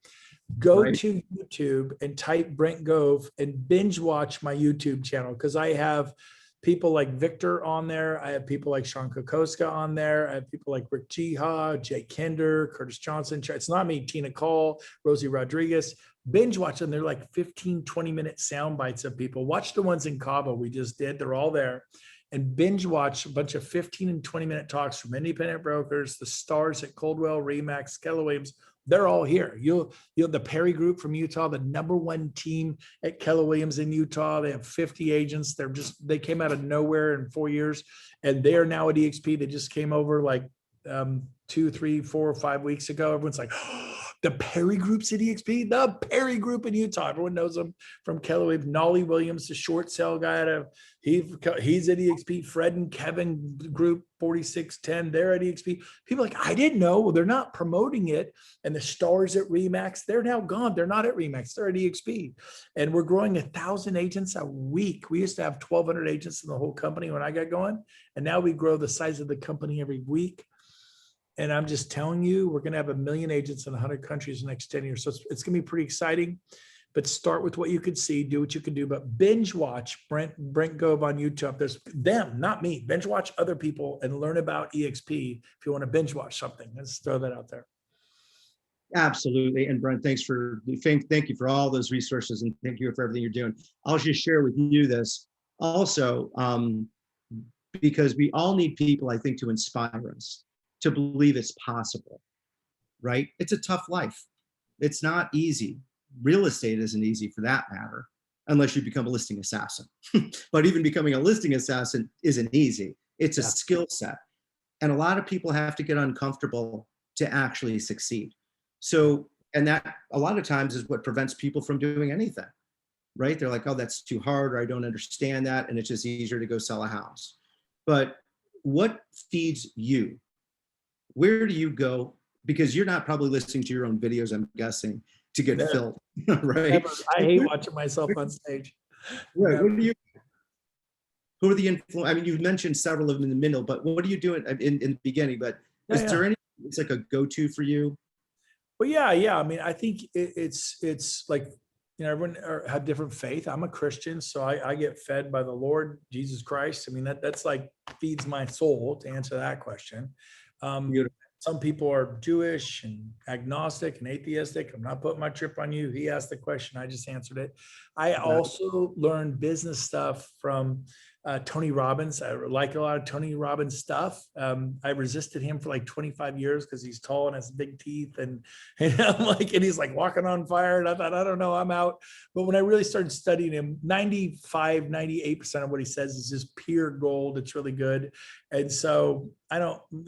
Go Right. to YouTube and type Brent Gove and binge watch my YouTube channel, because I have people like Victor on there. I have people like Sean Kokoska on there. I have people like Rick Jiha, Jay Kinder, Curtis Johnson. It's not me, Tina Cole, Rosie Rodriguez. Binge watch them. They're like 15, 20-minute sound bites of people. Watch the ones in Cabo we just did. They're all there. And binge watch a bunch of 15 and 20-minute talks from independent brokers, the stars at Coldwell, Remax, Keller Williams. They're all here. You'll the Perry Group from Utah, the #1 team at Keller Williams in Utah. They have 50 agents. They came out of nowhere in 4 years, and they are now at EXP. They just came over like 2, 3, 4, 5 weeks ago. Everyone's like, oh, the Perry Group's at EXP, the Perry Group in Utah. Everyone knows them from Keller Williams. Nolly Williams, the short sale guy, he's at EXP. Fred and Kevin Group 4610, they're at EXP. People are like, I didn't know. Well, they're not promoting it. And the stars at Remax, they're now gone. They're not at Remax, they're at EXP. And we're growing 1,000 agents a week. We used to have 1,200 agents in the whole company when I got going. And now we grow the size of the company every week. And I'm just telling you, we're going to have 1 million agents in 100 countries in the next 10 years. So it's going to be pretty exciting. But start with what you could see, do what you can do. But binge watch Brent Gove on YouTube. There's them, not me. Binge watch other people and learn about EXP if you want to binge watch something. Let's throw that out there. Absolutely. And Brent, thank you for all those resources, and thank you for everything you're doing. I'll just share with you this also, because we all need people, I think, to inspire us to believe it's possible, right? It's a tough life. It's not easy. Real estate isn't easy for that matter, unless you become a listing assassin. But even becoming a listing assassin isn't easy. It's a skill set. And a lot of people have to get uncomfortable to actually succeed. So, and that a lot of times is what prevents people from doing anything, right? They're like, oh, that's too hard, or I don't understand that. And it's just easier to go sell a house. But what feeds you? Where do you go? Because you're not probably listening to your own videos, I'm guessing, to get filled, right? I hate watching myself on stage. Right. What do you? Who are the influence? I mean, you mentioned several of them in the middle, but what are you doing in the beginning? But is there any, it's like a go-to for you? Well, yeah. I mean, I think it's like, everyone have different faith. I'm a Christian, so I get fed by the Lord Jesus Christ. I mean, that's like feeds my soul, to answer that question. Beautiful. Some people are Jewish and agnostic and atheistic. I'm not putting my trip on you. He asked the question, I just answered it. I also learned business stuff from Tony Robbins. I like a lot of Tony Robbins stuff. I resisted him for like 25 years because he's tall and has big teeth, and I'm like, and he's like walking on fire. And I thought, I don't know, I'm out. But when I really started studying him, 98% of what he says is just pure gold. It's really good. And so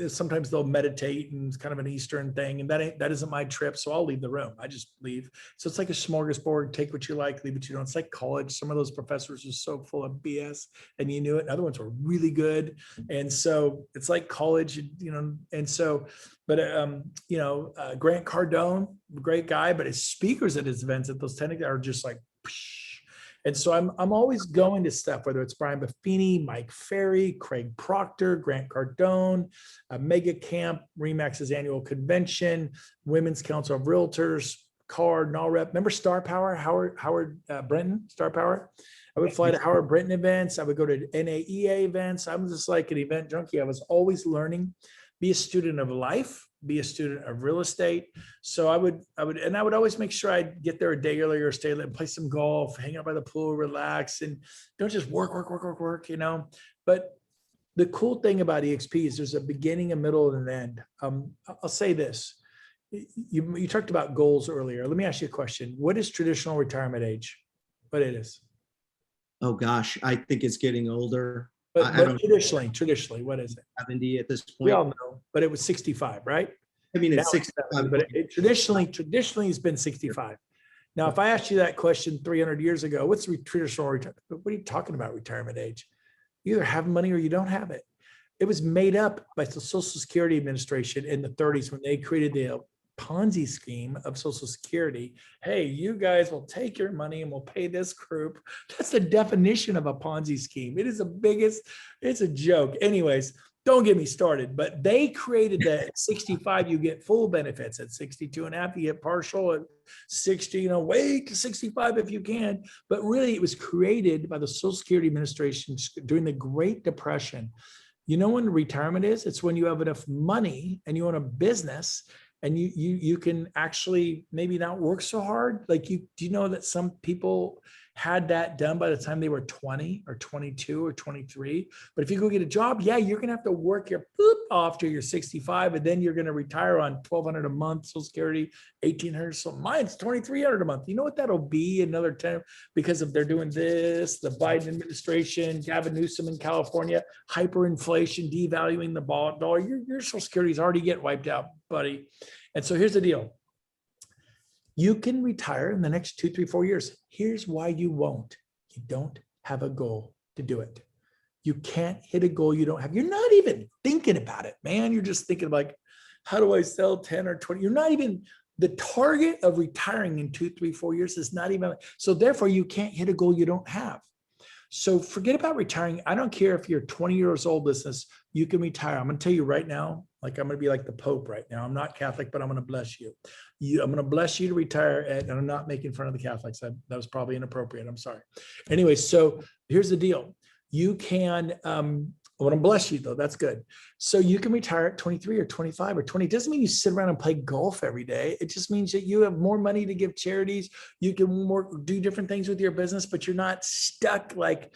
sometimes they'll meditate, and it's kind of an Eastern thing, and that isn't my trip. So I'll leave the room. I just leave. So it's like a smorgasbord, take what you like, leave what you don't. It's like college. Some of those professors are so full of BS and you knew it. Other ones were really good. And so it's like college, and so, but, Grant Cardone, great guy, but his speakers at his events at those 10 are just like, psh. And so I'm always going to stuff, whether it's Brian Buffini, Mike Ferry, Craig Proctor, Grant Cardone, Mega Camp, Remax's annual convention, Women's Council of Realtors, CAR, NALREP. Remember Star Power, Howard Brenton, Star Power? I would fly to Howard Brenton events. I would go to NAEA events. I'm just like an event junkie. I was always learning. Be a student of life, be a student of real estate. So I would always make sure I'd get there a day earlier, stay late, play some golf, hang out by the pool, relax, and don't just work. But the cool thing about EXP is there's a beginning, a middle, and an end. I'll say this. You talked about goals earlier. Let me ask you a question. What is traditional retirement age? What it is? Oh gosh, I think it's getting older. But traditionally, what is it? 70 at this point. We all know, but it was 65, right? I mean, it's Now 65. but it traditionally has been 65. Now, if I asked you that question 300 years ago, what's the traditional retirement? What are you talking about retirement age? You either have money or you don't have it. It was made up by the Social Security Administration in the 30s when they created the Ponzi scheme of Social Security. Hey, you guys will take your money and we'll pay this group. That's the definition of a Ponzi scheme. It is it's a joke. Anyways, don't get me started, but they created that at 65, you get full benefits. At 62 and a half, you get partial. At 60, wait to 65 if you can. But really, it was created by the Social Security Administration during the Great Depression. You know when retirement is? It's when you have enough money and you own a business and you can actually maybe not work so hard. Like do you know that some people had that done by the time they were 20 or 22 or 23? But if you go get a job, yeah, you're gonna have to work your off till you're 65, and then you're gonna retire on $1,200 a month, Social Security, $1,800. So mine's $2,300 a month. You know what that'll be? Another 10, because if they're doing this, the Biden administration, Gavin Newsom in California, hyperinflation, devaluing the dollar, your Social Security is already getting wiped out, buddy. And so here's the deal. You can retire in the next 2, 3, 4 years. Here's why you won't. You don't have a goal to do it. You can't hit a goal you don't have. You're not even thinking about it, man. You're just thinking like, how do I sell 10 or 20? You're not even, the target of retiring in 2, 3, 4 years is not even, so therefore you can't hit a goal you don't have. So forget about retiring. I don't care if you're 20 years old, listeners, you can retire. I'm going to tell you right now, like I'm going to be like the Pope right now. I'm not Catholic, but I'm going to bless you. I'm going to bless you to retire. And I'm not making fun of the Catholics. That was probably inappropriate. I'm sorry. Anyway, so here's the deal. You can, I want to bless you though. That's good. So you can retire at 23 or 25 or 20. It doesn't mean you sit around and play golf every day. It just means that you have more money to give charities. You can do different things with your business, but you're not stuck like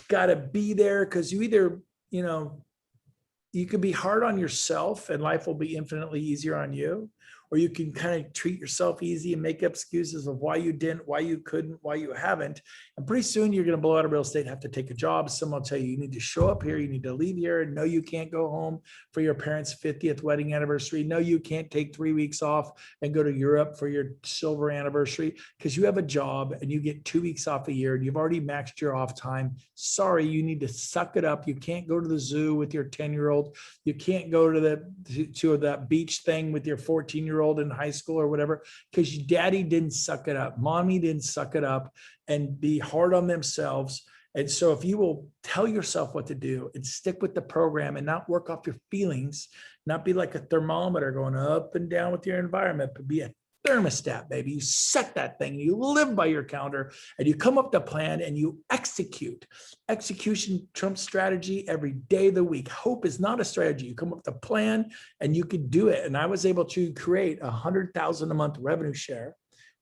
got to be there, because you either, you can be hard on yourself and life will be infinitely easier on you, or you can kind of treat yourself easy and make up excuses of why you didn't, why you couldn't, why you haven't. And pretty soon you're going to blow out of real estate and have to take a job. Someone will tell you, you need to show up here. You need to leave here. And no, you can't go home for your parents' 50th wedding anniversary. No, you can't take 3 weeks off and go to Europe for your silver anniversary, because you have a job and you get 2 weeks off a year and you've already maxed your off time. Sorry, you need to suck it up. You can't go to the zoo with your 10-year-old. You can't go to that beach thing with your 14-year-old in high school or whatever, because daddy didn't suck it up. Mommy didn't suck it up and be hard on themselves And so if you will tell yourself what to do and stick with the program and not work off your feelings, not be like a thermometer going up and down with your environment, but be a thermostat, baby. You set that thing, you live by your calendar, and you come up with a plan and you execute. Execution trumps strategy every day of the week. Hope is not a strategy. You come up with a plan and you can do it. And I was able to create $100,000 a month revenue share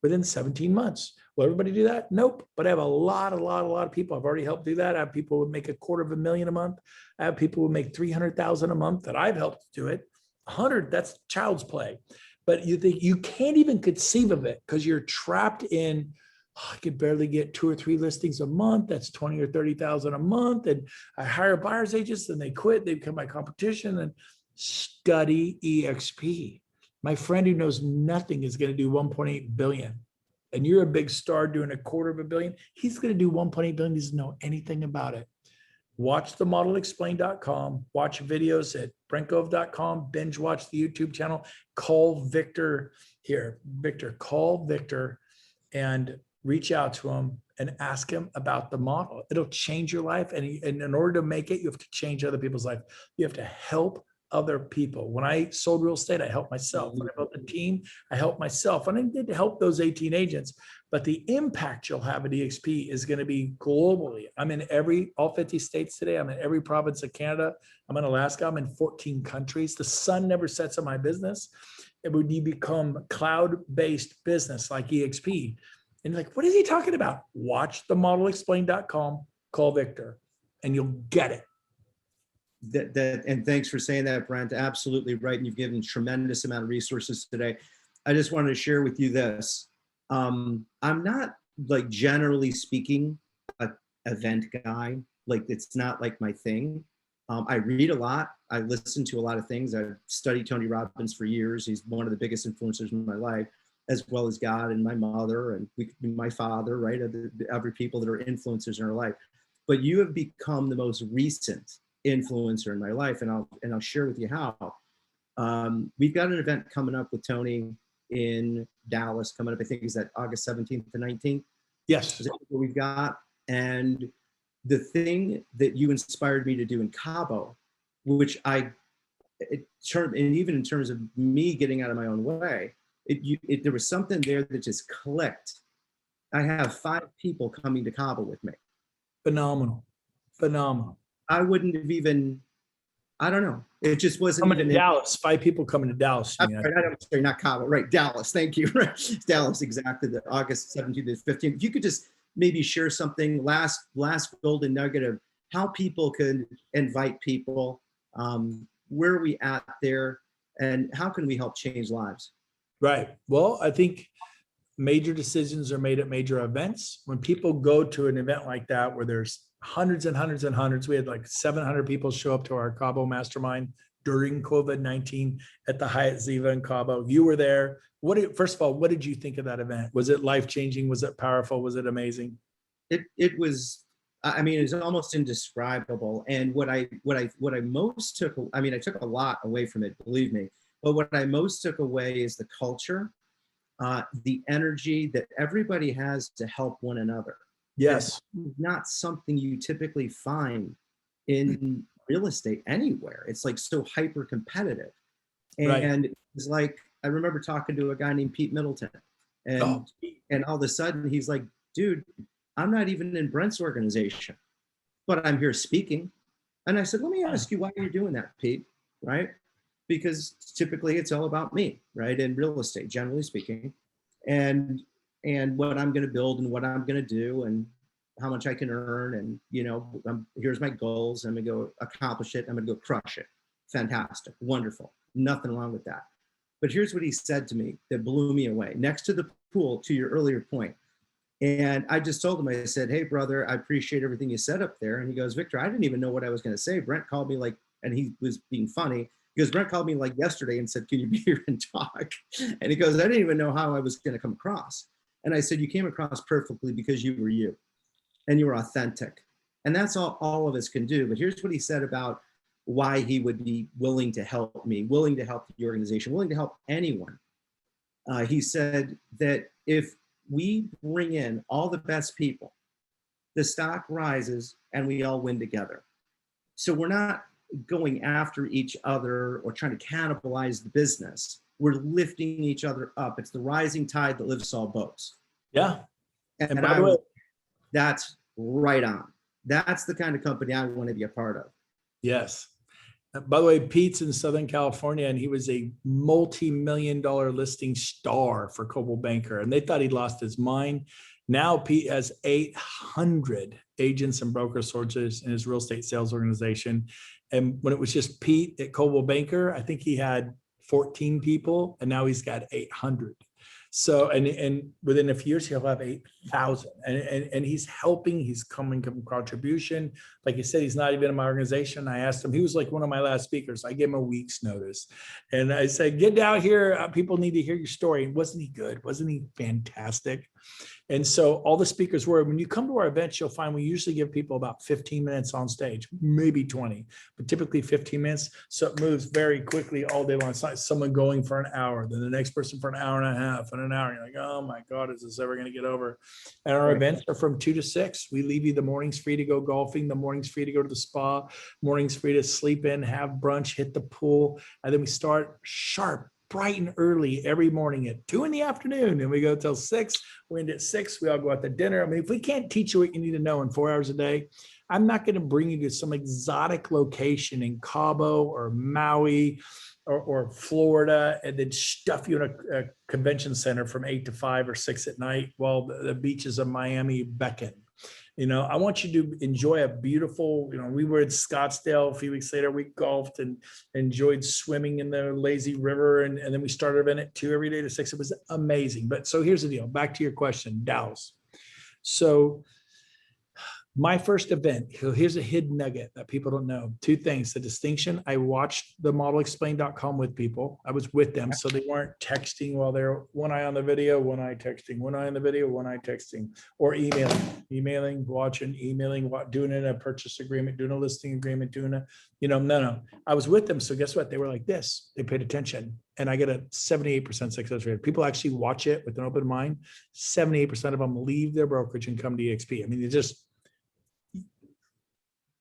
within 17 months. Will everybody do that? Nope. But I have a lot of people I've already helped do that. I have people who make $250,000 a month. I have people who make 300,000 a month that I've helped do it. 100, that's child's play. But you think you can't even conceive of it because you're trapped in, I could barely get 2 or 3 listings a month. That's 20 or 30,000 a month. And I hire buyer's agents and they quit. They become my competition. And study EXP. My friend who knows nothing is going to do 1.8 billion. And you're a big star doing $250 million. He's going to do 1.8 billion. He doesn't know anything about it. Watch themodelexplained.com, watch videos at brentgove.com, binge watch the YouTube channel, call Victor here. Victor, call Victor and reach out to him and ask him about the model. It'll change your life. And in order to make it, you have to change other people's life. You have to help other people. When I sold real estate, I helped myself. When I built a team, I helped myself. And I did help those 18 agents. But the impact you'll have at EXP is going to be globally. I'm in all 50 states today. I'm in every province of Canada. I'm in Alaska. I'm in 14 countries. The sun never sets on my business. And when you become cloud-based business like EXP, and you're like, what is he talking about? Watch themodelexplained.com, call Victor, and you'll get it. And thanks for saying that, Brent. Absolutely right. And you've given tremendous amount of resources today. I just wanted to share with you this. I'm not, like, generally speaking, an event guy. Like, it's not like my thing. I read a lot. I listen to a lot of things. I've studied Tony Robbins for years. He's one of the biggest influencers in my life, as well as God and my mother and my father, right? Every people that are influencers in our life. But you have become the most recent influencer in my life, and I'll share with you how. We've got an event coming up with Tony in Dallas coming up. I think is that August 17th to 19th. Yes, Is that what we've got? And the thing that you inspired me to do in Cabo, which and even in terms of me getting out of my own way, there was something there that just clicked. I have 5 people coming to Cabo with me. phenomenal. I wouldn't have even, I don't know. It just wasn't Coming even to Dallas, 5 people coming to Dallas. I'm sorry, not Cabo, right? Dallas. Thank you. Dallas, exactly. The August 17th to 15th. If you could just maybe share something, last golden nugget of how people could invite people. Where are we at there, and how can we help change lives? Right. Well, I think major decisions are made at major events. When people go to an event like that, where there's hundreds and hundreds and hundreds, we had like 700 people show up to our Cabo mastermind during COVID-19 at the Hyatt Ziva in Cabo. You were there. First of all, what did you think of that event? Was it life-changing? Was it powerful? Was it amazing? It was, I mean, it's almost indescribable. And what I most took, I mean, I took a lot away from it, believe me, but what I most took away is the culture, the energy that everybody has to help one another. Yes. It's not something you typically find in real estate anywhere. It's like so hyper competitive. And Right. it's like, I remember talking to a guy named Pete Middleton, and all of a sudden he's like, dude, I'm not even in Brent's organization, but I'm here speaking. And I said, let me ask you why you're doing that, Pete, right? Because typically it's all about me, right? In real estate, generally speaking, and what I'm going to build and what I'm going to do and how much I can earn. And, here's my goals. I'm going to go accomplish it. I'm going to go crush it. Fantastic. Wonderful. Nothing wrong with that. But here's what he said to me that blew me away. Next to the pool, to your earlier point. And I just told him, I said, hey, brother, I appreciate everything you said up there. And he goes, Victor, I didn't even know what I was going to say. Brent called me and he was being funny. He goes, Brent called me yesterday and said, can you be here and talk? And he goes, I didn't even know how I was going to come across. And I said, you came across perfectly because you were you and you were authentic. And that's all of us can do. But here's what he said about why he would be willing to help me, willing to help the organization, willing to help anyone. He said that if we bring in all the best people the stock rises and we all win together. So we're not going after each other or trying to cannibalize the business. We're lifting each other up. It's the rising tide that lifts all boats. Yeah. And by I the way, that's right on. That's the kind of company I want to be a part of. yes. By the way, Pete's in Southern California, and he was a multi-million-dollar listing star for Coldwell Banker, and they thought he'd lost his mind. Now Pete has 800 agents and broker sources in his real estate sales organization. And when it was just Pete at Coldwell Banker, I think he had 14 people, and now he's got 800. So, and within a few years, he'll have 8,000. And he's helping, he's coming from contribution. Like you said, he's not even in my organization. I asked him, he was like one of my last speakers. I gave him a week's notice. And I said, get down here. People need to hear your story. And wasn't he good? Wasn't he fantastic? And so all the speakers were, when you come to our events, you'll find we usually give people about 15 minutes on stage, maybe 20, but typically 15 minutes. So it moves very quickly all day long. It's not someone going for an hour, then the next person for an hour and a half and an hour. You're like, oh my God, is this ever going to get over? And our events are from 2 to 6. We leave you the mornings free to go golfing, the mornings free to go to the spa, mornings free to sleep in, have brunch, hit the pool. And then we start sharp, bright and early every morning at 2 in the afternoon, and we go till 6. We end at 6. We all go out to dinner. I mean, if we can't teach you what you need to know in 4 hours a day, I'm not going to bring you to some exotic location in Cabo or Maui or Florida and then stuff you in a convention center from 8 to 5 or 6 at night while the beaches of Miami beckon. You know, I want you to enjoy a beautiful, you know, we were in Scottsdale a few weeks later, we golfed and enjoyed swimming in the lazy river. And then we started event at 2 every day to 6. It was amazing. But so here's the deal, back to your question, Dallas. So my first event, here's a hidden nugget that people don't know. 2 things. The distinction, I watched the modelexplain.com with people. I was with them. So they weren't texting while they're one eye on the video, one eye texting, one eye on the video, one eye texting, or emailing, watching, emailing, doing a purchase agreement, doing a listing agreement, doing a, you know, no. I was with them. So guess what? They were like this. They paid attention. And I get a 78% success rate. People actually watch it with an open mind. 78% of them leave their brokerage and come to EXP. I mean, they just,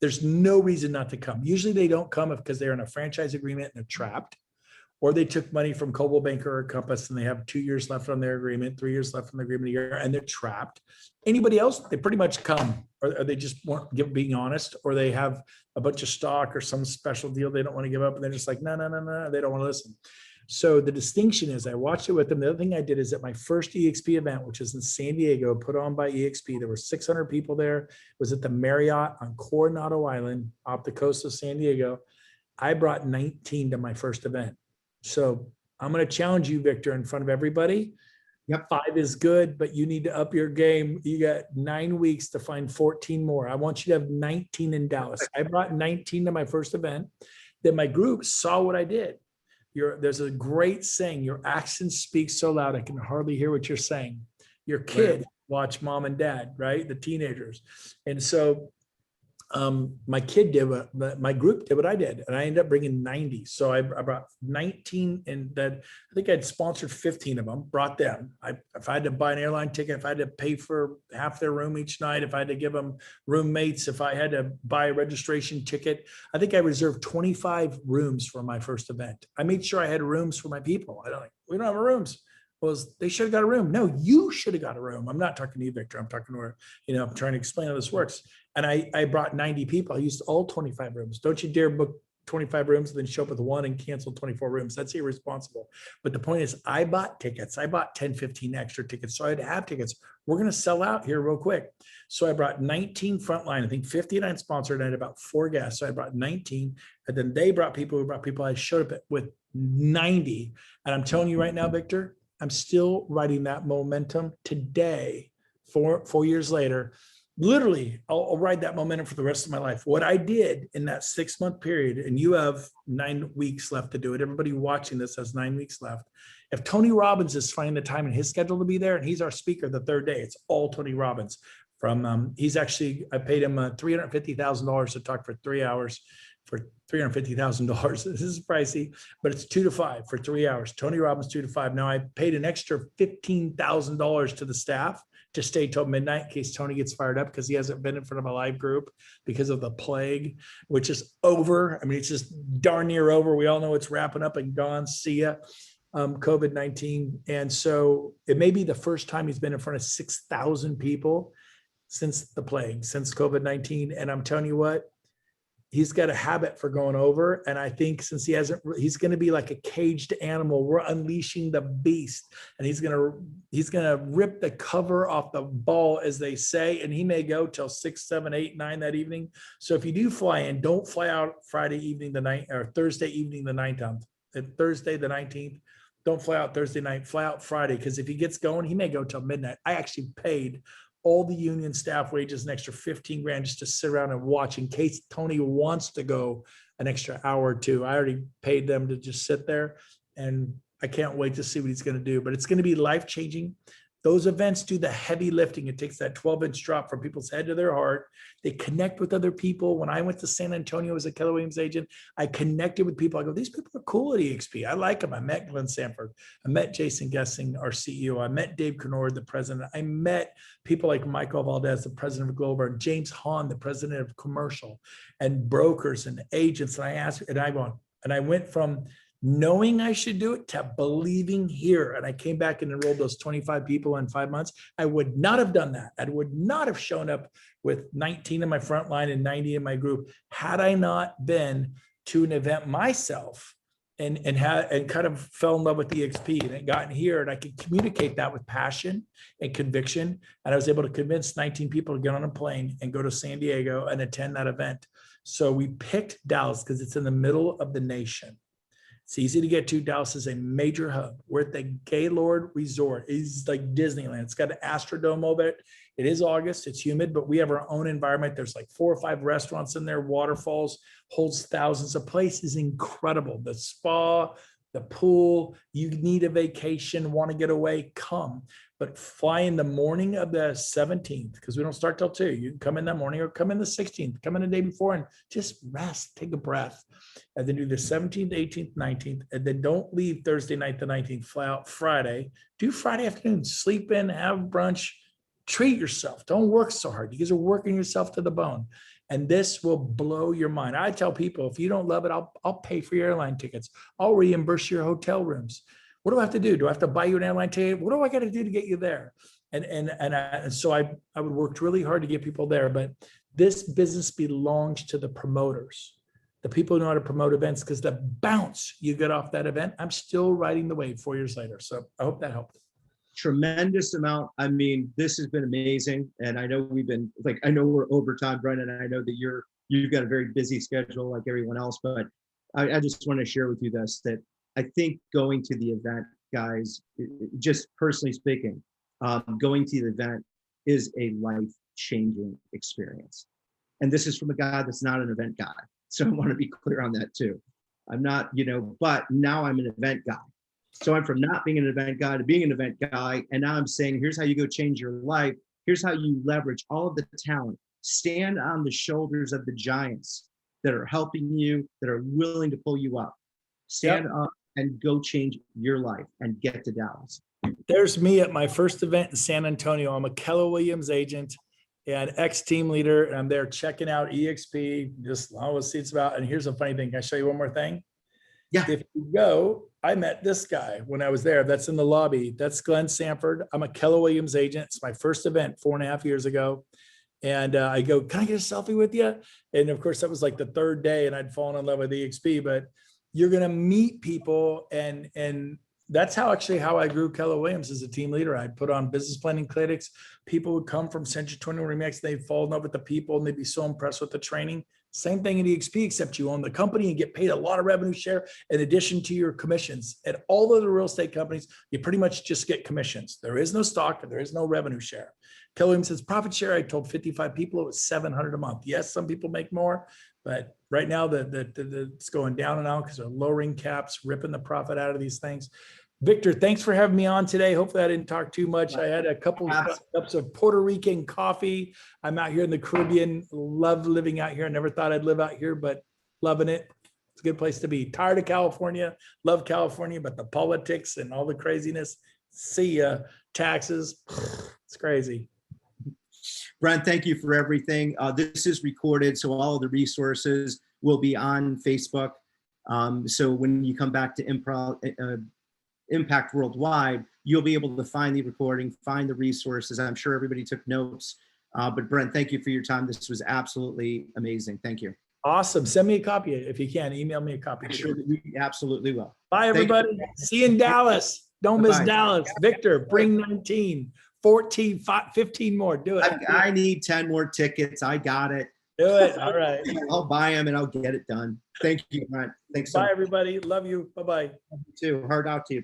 there's no reason not to come. Usually they don't come because they're in a franchise agreement and they're trapped, or they took money from Coldwell Banker or Compass and they have 2 years left on their agreement, 3 years left on the agreement a year, and they're trapped. Anybody else, they pretty much come, or they just weren't being honest, or they have a bunch of stock or some special deal they don't want to give up, and they're just like, no, they don't want to listen. So the distinction is I watched it with them. The other thing I did is at my first EXP event, which is in San Diego, put on by EXP, there were 600 people there. It was at the Marriott on Coronado Island off the coast of San Diego. I brought 19 to my first event. So I'm going to challenge you, Victor, in front of everybody. Yep. 5 is good, but you need to up your game. You got 9 weeks to find 14 more. I want you to have 19 in Dallas. I brought 19 to my first event. Then my group saw what I did. There's a great saying, your accent speaks so loud, I can hardly hear what you're saying. Your kid watch mom and dad, right? The teenagers. And so my kid did what my group did what I did, and I ended up bringing 90. So I brought 19, and that I think I'd sponsored 15 of them, brought them. If I had to buy an airline ticket, if I had to pay for half their room each night, if I had to give them roommates, if I had to buy a registration ticket, I think I reserved 25 rooms for my first event. I made sure I had rooms for my people. We don't have rooms. Well, they should have got a room. No, you should have got a room. I'm not talking to you, Victor. I'm talking to her. You know, I'm trying to explain how this works. And I brought 90 people. I used all 25 rooms. Don't you dare book 25 rooms and then show up with 1 and cancel 24 rooms. That's irresponsible. But the point is, I bought tickets. I bought 10, 15 extra tickets. So I had to have tickets. We're going to sell out here real quick. So I brought 19 frontline. I think 59 sponsored. I had about 4 guests. So I brought 19. And then they brought people who brought people. I showed up with 90. And I'm telling you right now, Victor, I'm still riding that momentum today, 4 years later. Literally, I'll ride that momentum for the rest of my life. What I did in that 6-month period, and you have 9 weeks left to do it. Everybody watching this has 9 weeks left. If Tony Robbins is finding the time in his schedule to be there, and he's our speaker the 3rd day, it's all Tony Robbins. He's actually, I paid him $350,000 to talk for 3 hours for $350,000. This is pricey, but it's 2 to 5 for 3 hours. Tony Robbins, 2 to 5. Now I paid an extra $15,000 to the staff to stay till midnight in case Tony gets fired up because he hasn't been in front of a live group because of the plague, which is over. I mean, it's just darn near over. We all know it's wrapping up and gone. See ya. COVID-19. And so it may be the first time he's been in front of 6,000 people since the plague, since COVID-19. And I'm telling you what, he's got a habit for going over. And I think since he's going to be like a caged animal. We're unleashing the beast, and he's going to rip the cover off the ball, as they say. And he may go till 6, 7, 8, 9 that evening. So if you do fly in, don't fly out Friday evening, the night, or Thursday evening, the 9th, Thursday, the 19th. Don't fly out Thursday night, fly out Friday. Because if he gets going, he may go till midnight. I actually paid all the union staff wages, an extra 15 grand just to sit around and watch in case Tony wants to go an extra hour or two. I already paid them to just sit there, and I can't wait to see what he's going to do, but it's going to be life-changing. Those events do the heavy lifting. It takes that 12-inch drop from people's head to their heart. They connect with other people. When I went to San Antonio as a Keller Williams agent, I connected with people. I go, these people are cool at EXP. I like them. I met Glenn Sanford. I met Jason Gessing, our CEO. I met Dave Kennard, the president. I met people like Michael Valdez, the president of Glover, and James Hahn, the president of Commercial, and brokers and agents. And I asked, and I went from knowing I should do it to believing here. And I came back and enrolled those 25 people in 5 months. I would not have done that. I would not have shown up with 19 in my front line and 90 in my group had I not been to an event myself and kind of fell in love with EXP and it gotten here. And I could communicate that with passion and conviction. And I was able to convince 19 people to get on a plane and go to San Diego and attend that event. So we picked Dallas because it's in the middle of the nation. It's easy to get to. Dallas is a major hub. We're at the Gaylord Resort. It's like Disneyland. It's got an Astrodome over it. It is August. It's humid, but we have our own environment. There's like 4 or 5 restaurants in there, waterfalls, holds thousands. The place is incredible. The spa, the pool, you need a vacation, want to get away, come. But fly in the morning of the 17th, because we don't start till 2. You can come in that morning or come in the 16th, come in the day before and just rest, take a breath. And then do the 17th, 18th, 19th, and then don't leave Thursday night, the 19th, fly out Friday. Do Friday afternoon, sleep in, have brunch, treat yourself. Don't work so hard. You guys are working yourself to the bone. And this will blow your mind. I tell people, if you don't love it, I'll pay for your airline tickets. I'll reimburse your hotel rooms. What do I have to do? Do I have to buy you an airline ticket? What do I got to do to get you there? And so I would work really hard to get people there. But this business belongs to the promoters, the people who know how to promote events, because the bounce you get off that event, I'm still riding the wave 4 years later. So I hope that helped. Tremendous amount. I mean, this has been amazing. And I know I know we're over time, Brent, and I know that you've got a very busy schedule like everyone else, but I just want to share with you this, that I think going to the event, guys, just personally speaking, going to the event is a life-changing experience. And this is from a guy that's not an event guy. So I want to be clear on that too. I'm not, but now I'm an event guy. So I'm from not being an event guy to being an event guy. And now I'm saying, here's how you go change your life. Here's how you leverage all of the talent. Stand on the shoulders of the giants that are helping you, that are willing to pull you up. Stand up and go change your life and get to Dallas. There's me at my first event in San Antonio. I'm a Keller Williams agent and ex-team leader. And I'm there checking out EXP, just all the seats about. And here's a funny thing. Can I show you one more thing? Yeah. If you go, I met this guy when I was there. That's in the lobby. That's Glenn Sanford. I'm a Keller Williams agent. It's my first event 4.5 years ago. And I go, can I get a selfie with you? And of course, that was like the 3rd day and I'd fallen in love with EXP, but you're going to meet people. And that's how I grew Keller Williams as a team leader. I'd put on business planning clinics. People would come from Century 21 Remax. They'd fall in love with the people and they'd be so impressed with the training. Same thing in EXP, except you own the company and get paid a lot of revenue share in addition to your commissions. At all of the real estate companies, you pretty much just get commissions. There is no stock, there is no revenue share. Keller Williams says profit share. I told 55 people it was $700 a month. Yes, some people make more, but right now it's going down and out because they're lowering caps, ripping the profit out of these things. Victor, thanks for having me on today. Hopefully I didn't talk too much. I had a couple of cups of Puerto Rican coffee. I'm out here in the Caribbean. Love living out here. I never thought I'd live out here, but loving it. It's a good place to be. Tired of California. Love California, but the politics and all the craziness. See ya. Taxes. It's crazy. Brent, thank you for everything. This is recorded, so all of the resources will be on Facebook. So when you come back to Impact Worldwide, you'll be able to find the recording, find the resources. I'm sure everybody took notes. But Brent, thank you for your time. This was absolutely amazing. Thank you. Awesome. Send me a copy if you can. Email me a copy. Sure, we absolutely will. Bye, everybody. See you in Dallas. Don't miss Bye-bye. Dallas. Victor, bring 19, 14, 15 more. Do it. I need 10 more tickets. I got it. Do it. All right. I'll buy them and I'll get it done. Thank you, Brent. Thanks so Bye, much. everybody. Love you. Bye-bye. You too. Heart out to you.